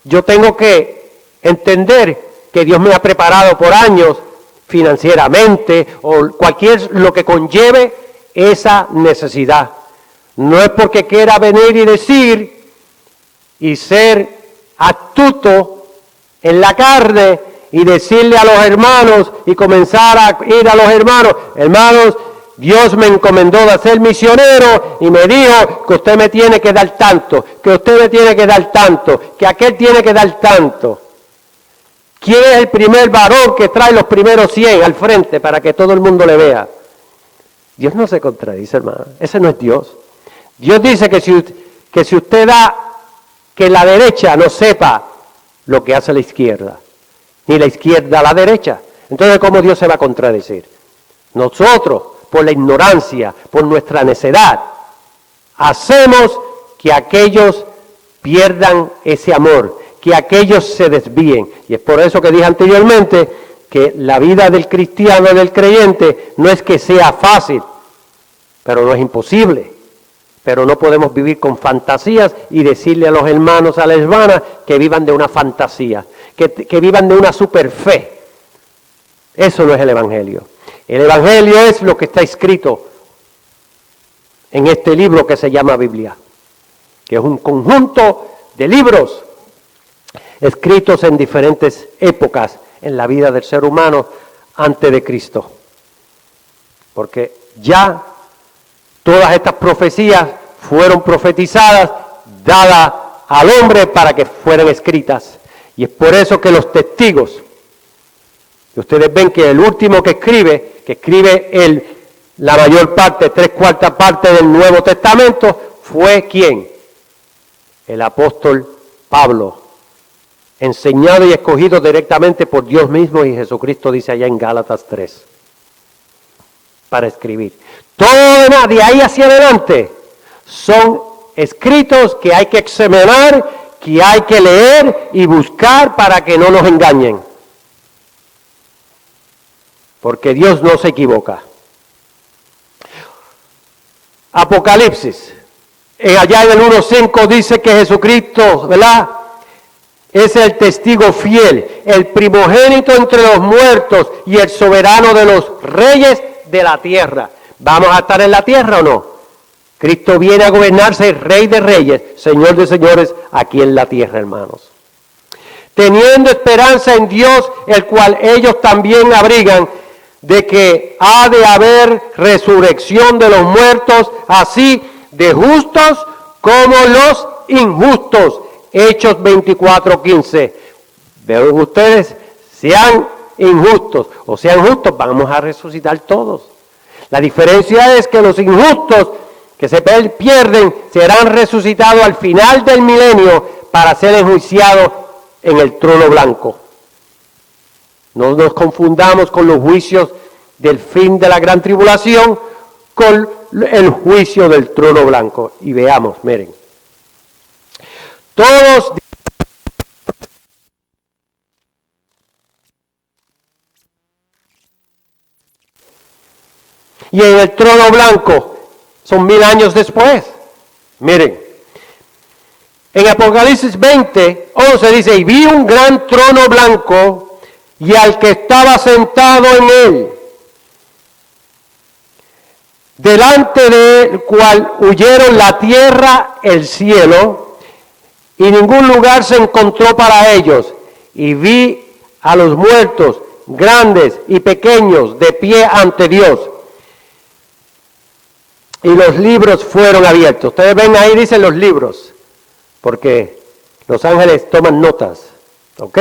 yo tengo que entender que Dios me ha preparado por años financieramente o cualquier lo que conlleve esa necesidad. No es porque quiera venir y decir y ser astuto en la carne y decirle a los hermanos y comenzar a ir a los hermanos, Dios me encomendó de ser misionero y me dijo que usted me tiene que dar tanto, que usted me tiene que dar tanto, que aquel tiene que dar tanto. ¿Quién es el primer varón que trae los primeros 100 al frente para que todo el mundo le vea? Dios no se contradice, hermano. Ese no es Dios. Dios dice que si usted da, que la derecha no sepa lo que hace la izquierda, ni la izquierda a la derecha. Entonces, ¿cómo Dios se va a contradecir? Nosotros, por la ignorancia, por nuestra necedad, hacemos que aquellos pierdan ese amor, que aquellos se desvíen. Y es por eso que dije anteriormente que la vida del cristiano, del creyente, no es que sea fácil, pero no es imposible. Pero no podemos vivir con fantasías y decirle a los hermanos, a las hermanas, que vivan de una fantasía, que vivan de una superfe. Eso no es el Evangelio. El Evangelio es lo que está escrito en este libro que se llama Biblia, que es un conjunto de libros escritos en diferentes épocas en la vida del ser humano antes de Cristo. Porque ya todas estas profecías fueron profetizadas, dadas al hombre para que fueran escritas. Y es por eso que los testigos, que ustedes ven que el último que escribe la mayor parte, 3/4 parte del Nuevo Testamento, fue ¿quién? El apóstol Pablo, enseñado y escogido directamente por Dios mismo, y Jesucristo dice allá en Gálatas 3, para escribir. Todo de ahí hacia adelante son escritos que hay que examinar, que hay que leer y buscar para que no nos engañen. Porque Dios no se equivoca. Apocalipsis, allá en el 1:5 dice que Jesucristo, ¿verdad?, es el testigo fiel, el primogénito entre los muertos y el soberano de los reyes de la tierra. ¿Vamos a estar en la tierra o no? Cristo viene a gobernarse, Rey de reyes, Señor de señores, aquí en la tierra, hermanos. Teniendo esperanza en Dios, el cual ellos también abrigan, de que ha de haber resurrección de los muertos, así de justos como los injustos. Hechos 24:15. Vean ustedes, sean injustos o sean justos, vamos a resucitar todos. La diferencia es que los injustos que se pierden serán resucitados al final del milenio para ser enjuiciados en el trono blanco. No nos confundamos con los juicios del fin de la gran tribulación con el juicio del trono blanco. Y veamos, miren. Todos y en el trono blanco son 1000 años después. Miren, en Apocalipsis 20:11 dice, y vi un gran trono blanco y al que estaba sentado en él, delante del cual huyeron la tierra, el cielo, y ningún lugar se encontró para ellos. Y vi a los muertos, grandes y pequeños, de pie ante Dios. Y los libros fueron abiertos. Ustedes ven ahí, dicen los libros, porque los ángeles toman notas, ¿ok?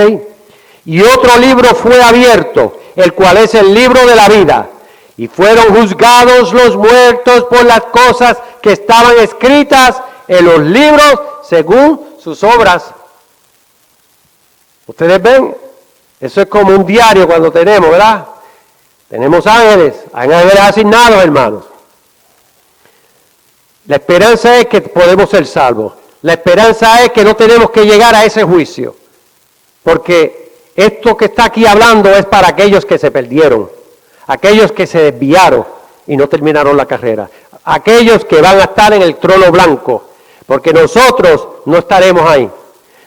Y otro libro fue abierto, el cual es el libro de la vida. Y fueron juzgados los muertos por las cosas que estaban escritas en los libros según sus obras. Ustedes ven, eso es como un diario cuando tenemos, ¿verdad? Tenemos ángeles, hay ángeles asignados, hermanos. La esperanza es que podemos ser salvos. La esperanza es que no tenemos que llegar a ese juicio. Porque esto que está aquí hablando es para aquellos que se perdieron, aquellos que se desviaron y no terminaron la carrera, aquellos que van a estar en el trono blanco, porque nosotros no estaremos ahí.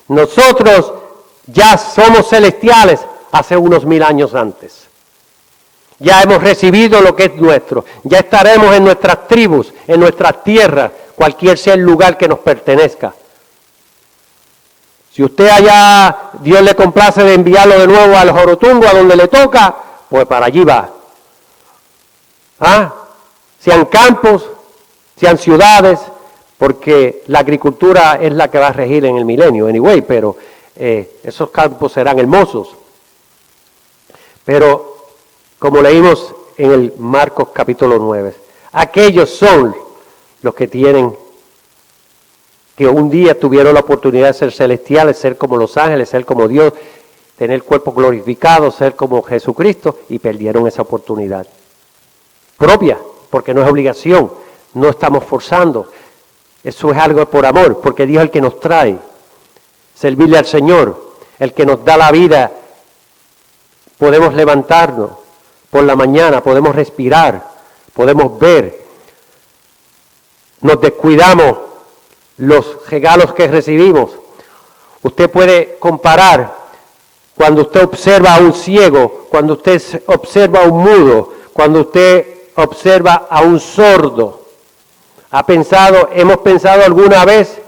Nosotros ya somos celestiales hace unos 1000 años antes. Ya hemos recibido lo que es nuestro. Ya estaremos en nuestras tribus, en nuestras tierras, cualquier sea el lugar que nos pertenezca. Si usted allá, Dios le complace de enviarlo de nuevo al Jorotungo, a donde le toca, pues para allí va. Sean campos, sean ciudades, porque la agricultura es la que va a regir en el milenio, anyway, pero esos campos serán hermosos. Pero como leímos en el Marcos capítulo 9, aquellos son los que un día tuvieron la oportunidad de ser celestiales, ser como los ángeles, ser como Dios, tener cuerpos glorificados, ser como Jesucristo, y perdieron esa oportunidad propia, porque no es obligación, no estamos forzando, eso es algo por amor, porque Dios es el que nos trae, servirle al Señor, el que nos da la vida. Podemos levantarnos por la mañana, podemos respirar, podemos ver, nos descuidamos los regalos que recibimos. Usted puede comparar cuando usted observa a un ciego, cuando usted observa a un mudo, cuando usted observa a un sordo. ¿Hemos pensado alguna vez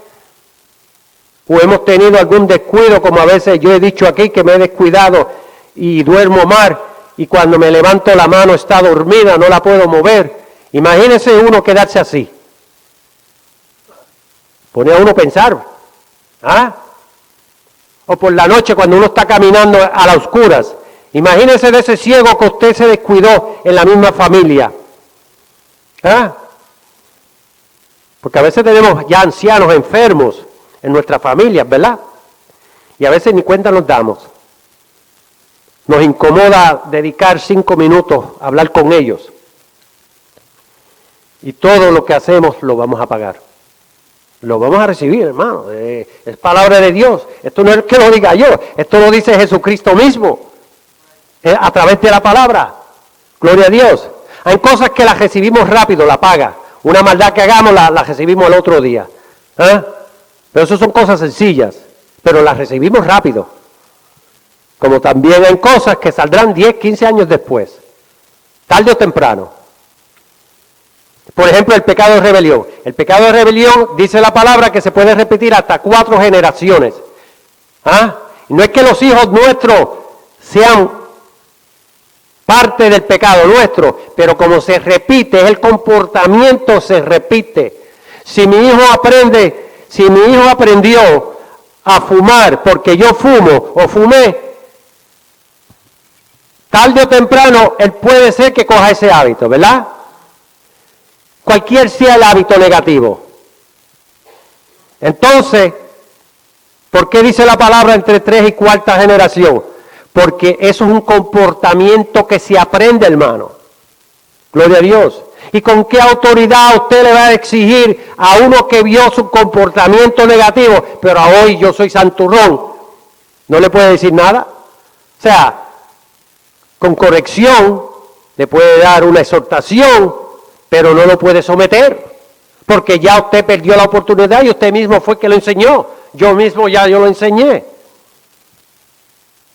o hemos tenido algún descuido, como a veces yo he dicho aquí que me he descuidado y duermo mal, y cuando me levanto la mano está dormida, no la puedo mover? Imagínese uno quedarse así. Pone a uno a pensar. O por la noche cuando uno está caminando a las oscuras. Imagínese de ese ciego que usted se descuidó en la misma familia. Porque a veces tenemos ya ancianos enfermos en nuestras familias, ¿verdad? Y a veces ni cuenta nos damos. Nos incomoda dedicar 5 minutos a hablar con ellos. Y todo lo que hacemos lo vamos a pagar. Lo vamos a recibir, hermano. Es palabra de Dios. Esto no es que lo diga yo. Esto lo dice Jesucristo mismo. A través de la palabra. Gloria a Dios. Hay cosas que las recibimos rápido, la paga. Una maldad que hagamos la recibimos el otro día. Pero eso son cosas sencillas. Pero las recibimos rápido. Como también hay cosas que saldrán 10, 15 años después. Tarde o temprano. Por ejemplo, el pecado de rebelión. El pecado de rebelión, dice la palabra, que se puede repetir hasta 4 generaciones. Y no es que los hijos nuestros sean parte del pecado nuestro, pero como se repite, el comportamiento se repite. Si mi hijo aprendió a fumar porque yo fumo o fumé, tarde o temprano él puede ser que coja ese hábito, ¿verdad? Cualquier sea el hábito negativo. Entonces, ¿por qué dice la palabra entre 3 y 4 generación? Porque eso es un comportamiento que se aprende, hermano. Gloria a Dios. ¿Y con qué autoridad usted le va a exigir a uno que vio su comportamiento negativo, pero a hoy yo soy santurrón? ¿No le puede decir nada? O sea, con corrección le puede dar una exhortación, pero no lo puede someter, porque ya usted perdió la oportunidad y usted mismo fue que lo enseñó. Yo mismo yo lo enseñé.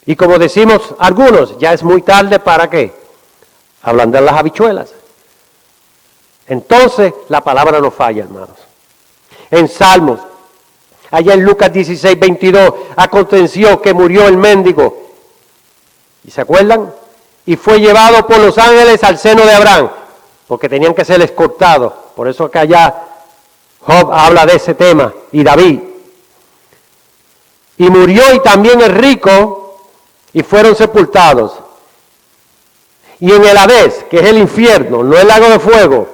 Y como decimos algunos, ya es muy tarde para ¿qué? Ablandar las habichuelas. Entonces la palabra no falla, hermanos. En Salmos, allá en Lucas 16, 22, aconteció que murió el mendigo ¿Y se acuerdan? Y fue llevado por los ángeles al seno de Abraham, porque tenían que ser escoltados. Por eso que allá Job habla de ese tema, y David. Y murió y también el rico, y fueron sepultados. Y en el Hades, que es el infierno, no el lago de fuego,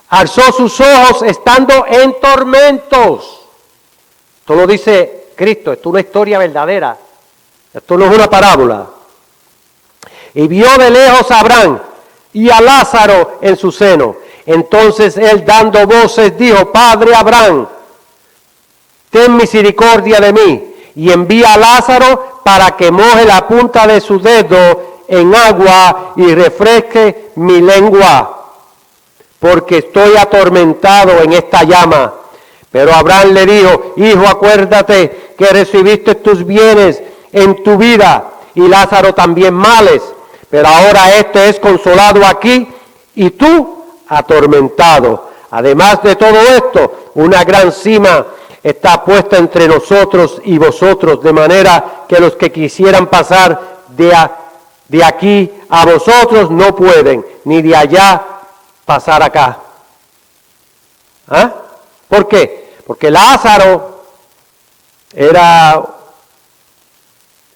alzó sus ojos estando en tormentos. Esto lo dice Cristo, esto es una historia verdadera. Esto no es una parábola. Y vio de lejos a Abraham y a Lázaro en su seno. Entonces él, dando voces, dijo: Padre Abraham, ten misericordia de mí, y envía a Lázaro para que moje la punta de su dedo en agua y refresque mi lengua, porque estoy atormentado en esta llama. Pero Abraham le dijo: Hijo, acuérdate que recibiste tus bienes en tu vida, y Lázaro también males, pero ahora este es consolado aquí, y tú atormentado. Además de todo esto, una gran cima está puesta entre nosotros y vosotros, de manera que los que quisieran pasar de aquí a vosotros no pueden, ni de allá pasar acá. ¿Ah? ¿Por qué? Porque Lázaro era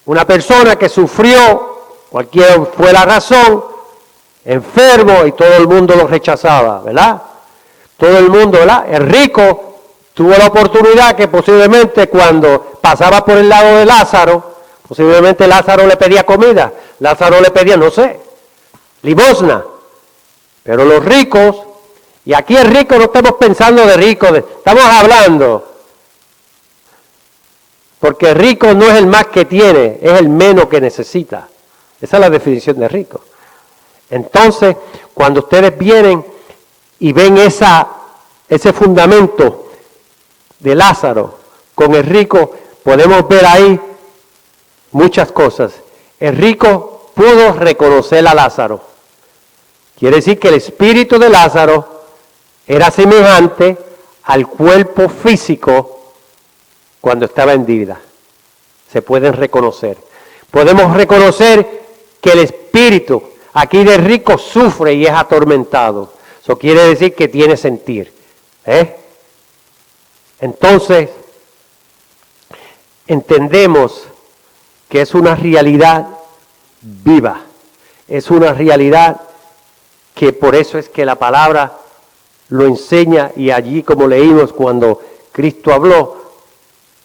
una persona que sufrió, cualquiera fue la razón, enfermo, y todo el mundo lo rechazaba, ¿verdad? Todo el mundo, ¿verdad? El rico tuvo la oportunidad que posiblemente cuando pasaba por el lado de Lázaro, posiblemente Lázaro le pedía comida, Lázaro le pedía, no sé, limosna. Pero los ricos, y aquí el rico no estamos pensando de rico, estamos hablando, porque el rico no es el más que tiene, es el menos que necesita. Esa es la definición de rico. Entonces, cuando ustedes vienen y ven ese fundamento de Lázaro con el rico, podemos ver ahí muchas cosas. El rico pudo reconocer a Lázaro. Quiere decir que el espíritu de Lázaro era semejante al cuerpo físico cuando estaba en vida. Se pueden reconocer. Podemos reconocer que el espíritu aquí del rico sufre y es atormentado. Eso quiere decir que tiene sentir. Entonces, entendemos que es una realidad viva. Es una realidad que por eso es que la palabra lo enseña, y allí como leímos cuando Cristo habló,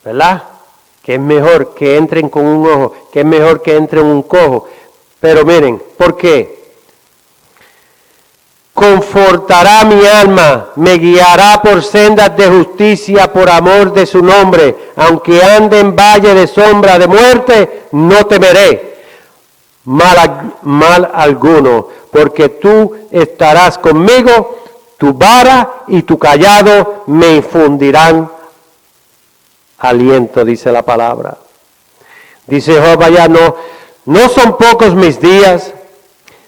¿verdad? Que es mejor que entren con un ojo, que es mejor que entren un cojo. Pero miren, ¿por qué? Confortará mi alma, me guiará por sendas de justicia por amor de su nombre. Aunque ande en valle de sombra de muerte, no temeré mal alguno, porque tú estarás conmigo, tu vara y tu cayado me infundirán aliento, dice la palabra. Dice Job allá, no son pocos mis días.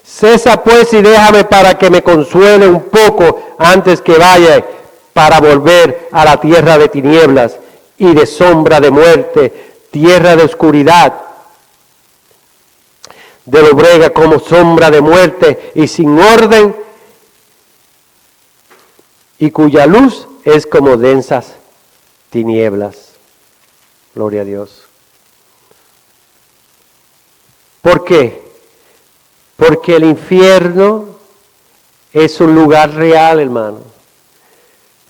Cesa pues y déjame para que me consuele un poco antes que vaya para volver a la tierra de tinieblas y de sombra de muerte, tierra de oscuridad, de lobrega como sombra de muerte y sin orden, y cuya luz es como densas tinieblas. Gloria a Dios. ¿Por qué? Porque el infierno es un lugar real, hermano.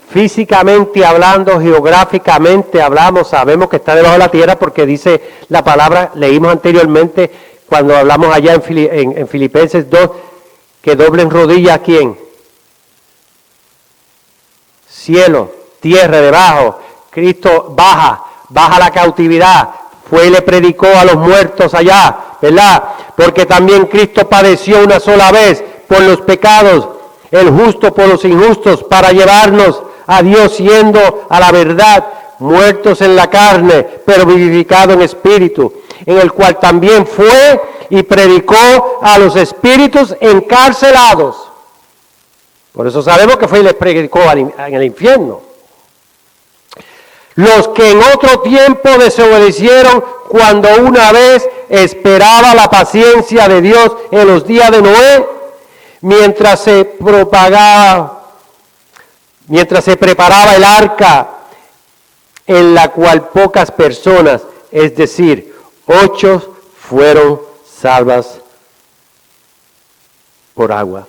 Físicamente hablando, geográficamente hablamos, sabemos que está debajo de la tierra porque dice la palabra, leímos anteriormente cuando hablamos allá en Filipenses 2, que doblen rodillas ¿a quién? Cielo, tierra, debajo. Cristo baja la cautividad, fue y le predicó a los muertos allá, ¿verdad? Porque también Cristo padeció una sola vez por los pecados, el justo por los injustos, para llevarnos a Dios, siendo a la verdad muertos en la carne, pero vivificado en espíritu, en el cual también fue y predicó a los espíritus encarcelados. Por eso sabemos que fue y les predicó en el infierno. Los que en otro tiempo desobedecieron cuando una vez esperaba la paciencia de Dios en los días de Noé, mientras se preparaba el arca, en la cual pocas personas, es decir, 8 fueron salvas por agua.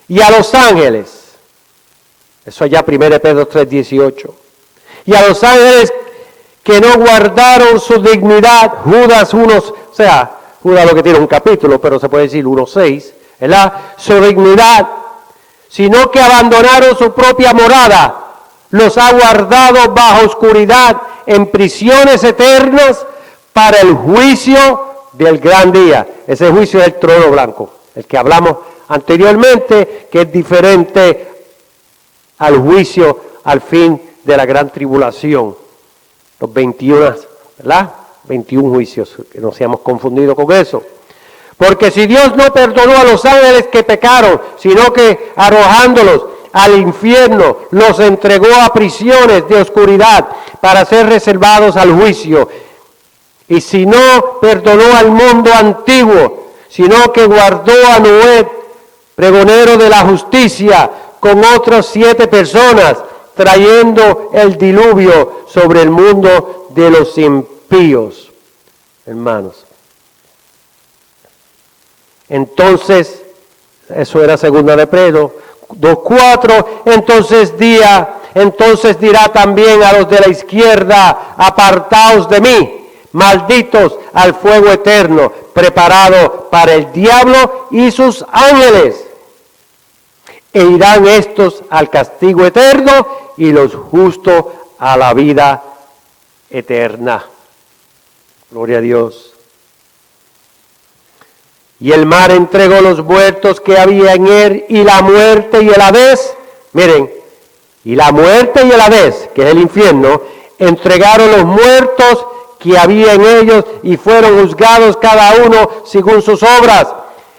Y a los ángeles, eso allá 1 Pedro 3:18, y a los ángeles que no guardaron su dignidad, Judas lo que tiene un capítulo, pero se puede decir 1:6, ¿verdad? Su dignidad, sino que abandonaron su propia morada, los ha guardado bajo oscuridad en prisiones eternas para el juicio del gran día. Ese juicio es el trono blanco, el que hablamos anteriormente, que es diferente al juicio al fin de la gran tribulación. Los 21, ¿verdad? 21 juicios, que no seamos confundidos con eso. Porque si Dios no perdonó a los ángeles que pecaron, sino que arrojándolos al infierno, los entregó a prisiones de oscuridad para ser reservados al juicio. Y si no perdonó al mundo antiguo, sino que guardó a Noé, pregonero de la justicia, con otras 7 personas, trayendo el diluvio sobre el mundo de los impíos. Hermanos. Entonces, eso era segunda de Pedro 2:4, entonces dirá también a los de la izquierda, apartaos de mí, malditos al fuego eterno, preparado para el diablo y sus ángeles. E irán estos al castigo eterno y los justos a la vida eterna. Gloria a Dios. Y el mar entregó los muertos que había en él, y la muerte y el Hades, miren, y la muerte y el Hades, que es el infierno, entregaron los muertos que había en ellos, y fueron juzgados cada uno según sus obras.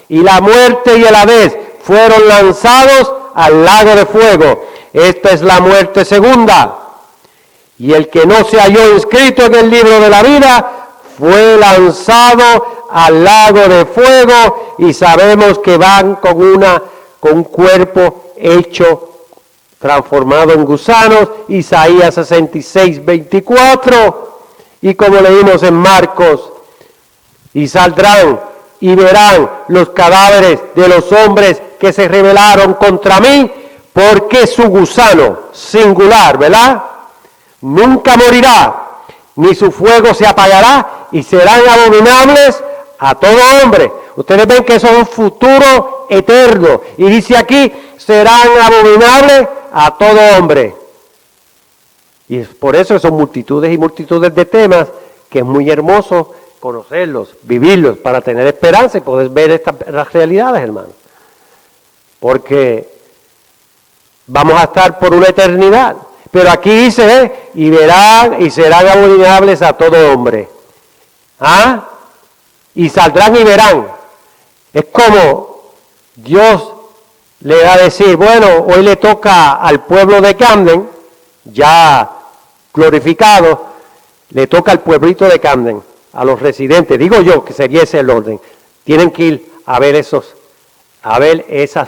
Y la muerte y el Hades fueron lanzados al lago de fuego. Esta es la muerte segunda. Y el que no se halló inscrito en el libro de la vida fue lanzado al lago de fuego, y sabemos que van con un cuerpo hecho, transformado en gusanos, Isaías 66:24, y como leímos en Marcos, y saldrán y verán los cadáveres de los hombres que se rebelaron contra mí, porque su gusano, singular, ¿verdad?, nunca morirá, ni su fuego se apagará, y serán abominables a todo hombre. Ustedes ven que eso es un futuro eterno. Y dice aquí, serán abominables a todo hombre. Y es por eso son multitudes y multitudes de temas que es muy hermoso conocerlos, vivirlos, para tener esperanza y poder ver las realidades, hermano. Porque vamos a estar por una eternidad. Pero aquí dice, y verán y serán abominables a todo hombre. ¿Ah? Y saldrán y verán. Es como Dios le va a decir, bueno, hoy le toca al pueblo de Camden, ya glorificado, le toca al pueblito de Camden, a los residentes, digo yo que sería ese el orden. Tienen que ir a ver esas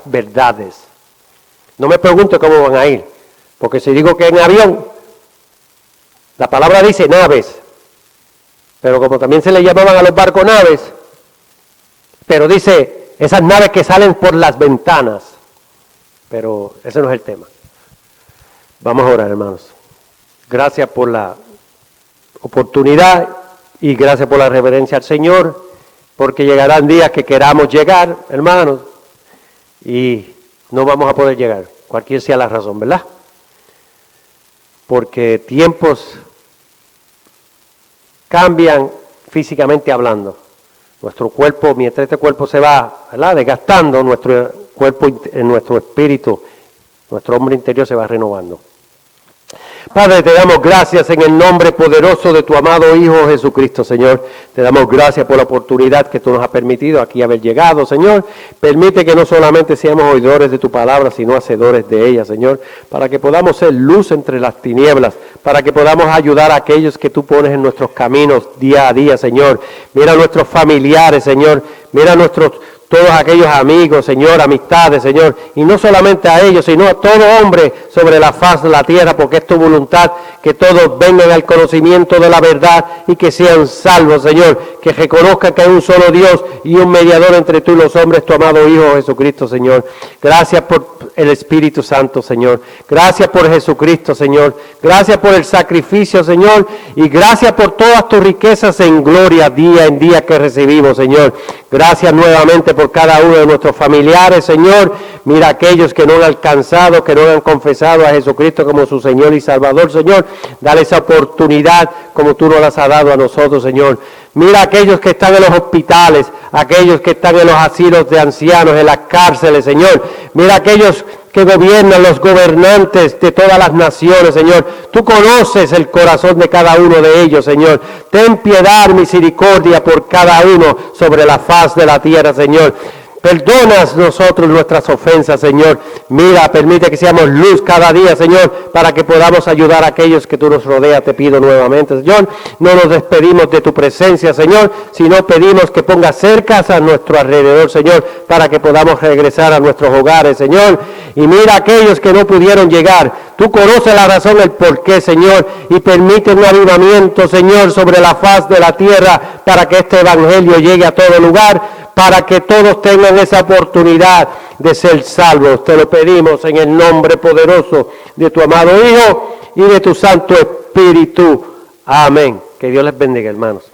verdades. No me pregunto cómo van a ir, porque si digo que en avión, la palabra dice naves, pero como también se le llamaban a los barcos naves, pero dice esas naves que salen por las ventanas, pero ese no es el tema. Vamos a orar, hermanos. Gracias por la oportunidad y gracias por la reverencia al Señor, porque llegarán días que queramos llegar, hermanos, y no vamos a poder llegar, cualquier sea la razón, ¿verdad? Porque tiempos cambian físicamente hablando. Nuestro cuerpo, mientras este cuerpo se va, ¿verdad?, desgastando, nuestro cuerpo, nuestro espíritu, nuestro hombre interior se va renovando. Padre, te damos gracias en el nombre poderoso de tu amado Hijo Jesucristo, Señor. Te damos gracias por la oportunidad que tú nos has permitido aquí haber llegado, Señor. Permite que no solamente seamos oidores de tu palabra, sino hacedores de ella, Señor, para que podamos ser luz entre las tinieblas, para que podamos ayudar a aquellos que tú pones en nuestros caminos día a día, Señor. Mira a nuestros familiares, Señor. Mira a todos aquellos amigos, Señor, amistades, Señor, y no solamente a ellos, sino a todo hombre sobre la faz de la tierra, porque es tu voluntad que todos vengan al conocimiento de la verdad y que sean salvos, Señor, que reconozcan que hay un solo Dios y un mediador entre tú y los hombres, tu amado Hijo Jesucristo, Señor. Gracias por el Espíritu Santo, Señor. Gracias por Jesucristo, Señor. Gracias por el sacrificio, Señor, y gracias por todas tus riquezas en gloria día en día que recibimos, Señor. Gracias nuevamente por cada uno de nuestros familiares, Señor. Mira a aquellos que no han alcanzado, que no han confesado a Jesucristo como su Señor y Salvador, Señor. Dale esa oportunidad como tú nos las has dado a nosotros, Señor. Mira a aquellos que están en los hospitales, aquellos que están en los asilos de ancianos, en las cárceles, Señor. Mira a aquellos que gobiernan, los gobernantes de todas las naciones, Señor. Tú conoces el corazón de cada uno de ellos, Señor. Ten piedad, misericordia por cada uno sobre la faz de la tierra, Señor. Perdonas nosotros nuestras ofensas, Señor. Mira, permite que seamos luz cada día, Señor, para que podamos ayudar a aquellos que tú nos rodeas. Te pido nuevamente, Señor, no nos despedimos de tu presencia, Señor, sino pedimos que pongas cercas a nuestro alrededor, Señor, para que podamos regresar a nuestros hogares, Señor. Y mira a aquellos que no pudieron llegar. Tú conoces la razón, el porqué, Señor, y permite un avivamiento, Señor, sobre la faz de la tierra para que este evangelio llegue a todo lugar, para que todos tengan esa oportunidad de ser salvos. Te lo pedimos en el nombre poderoso de tu amado Hijo y de tu Santo Espíritu. Amén. Que Dios les bendiga, hermanos.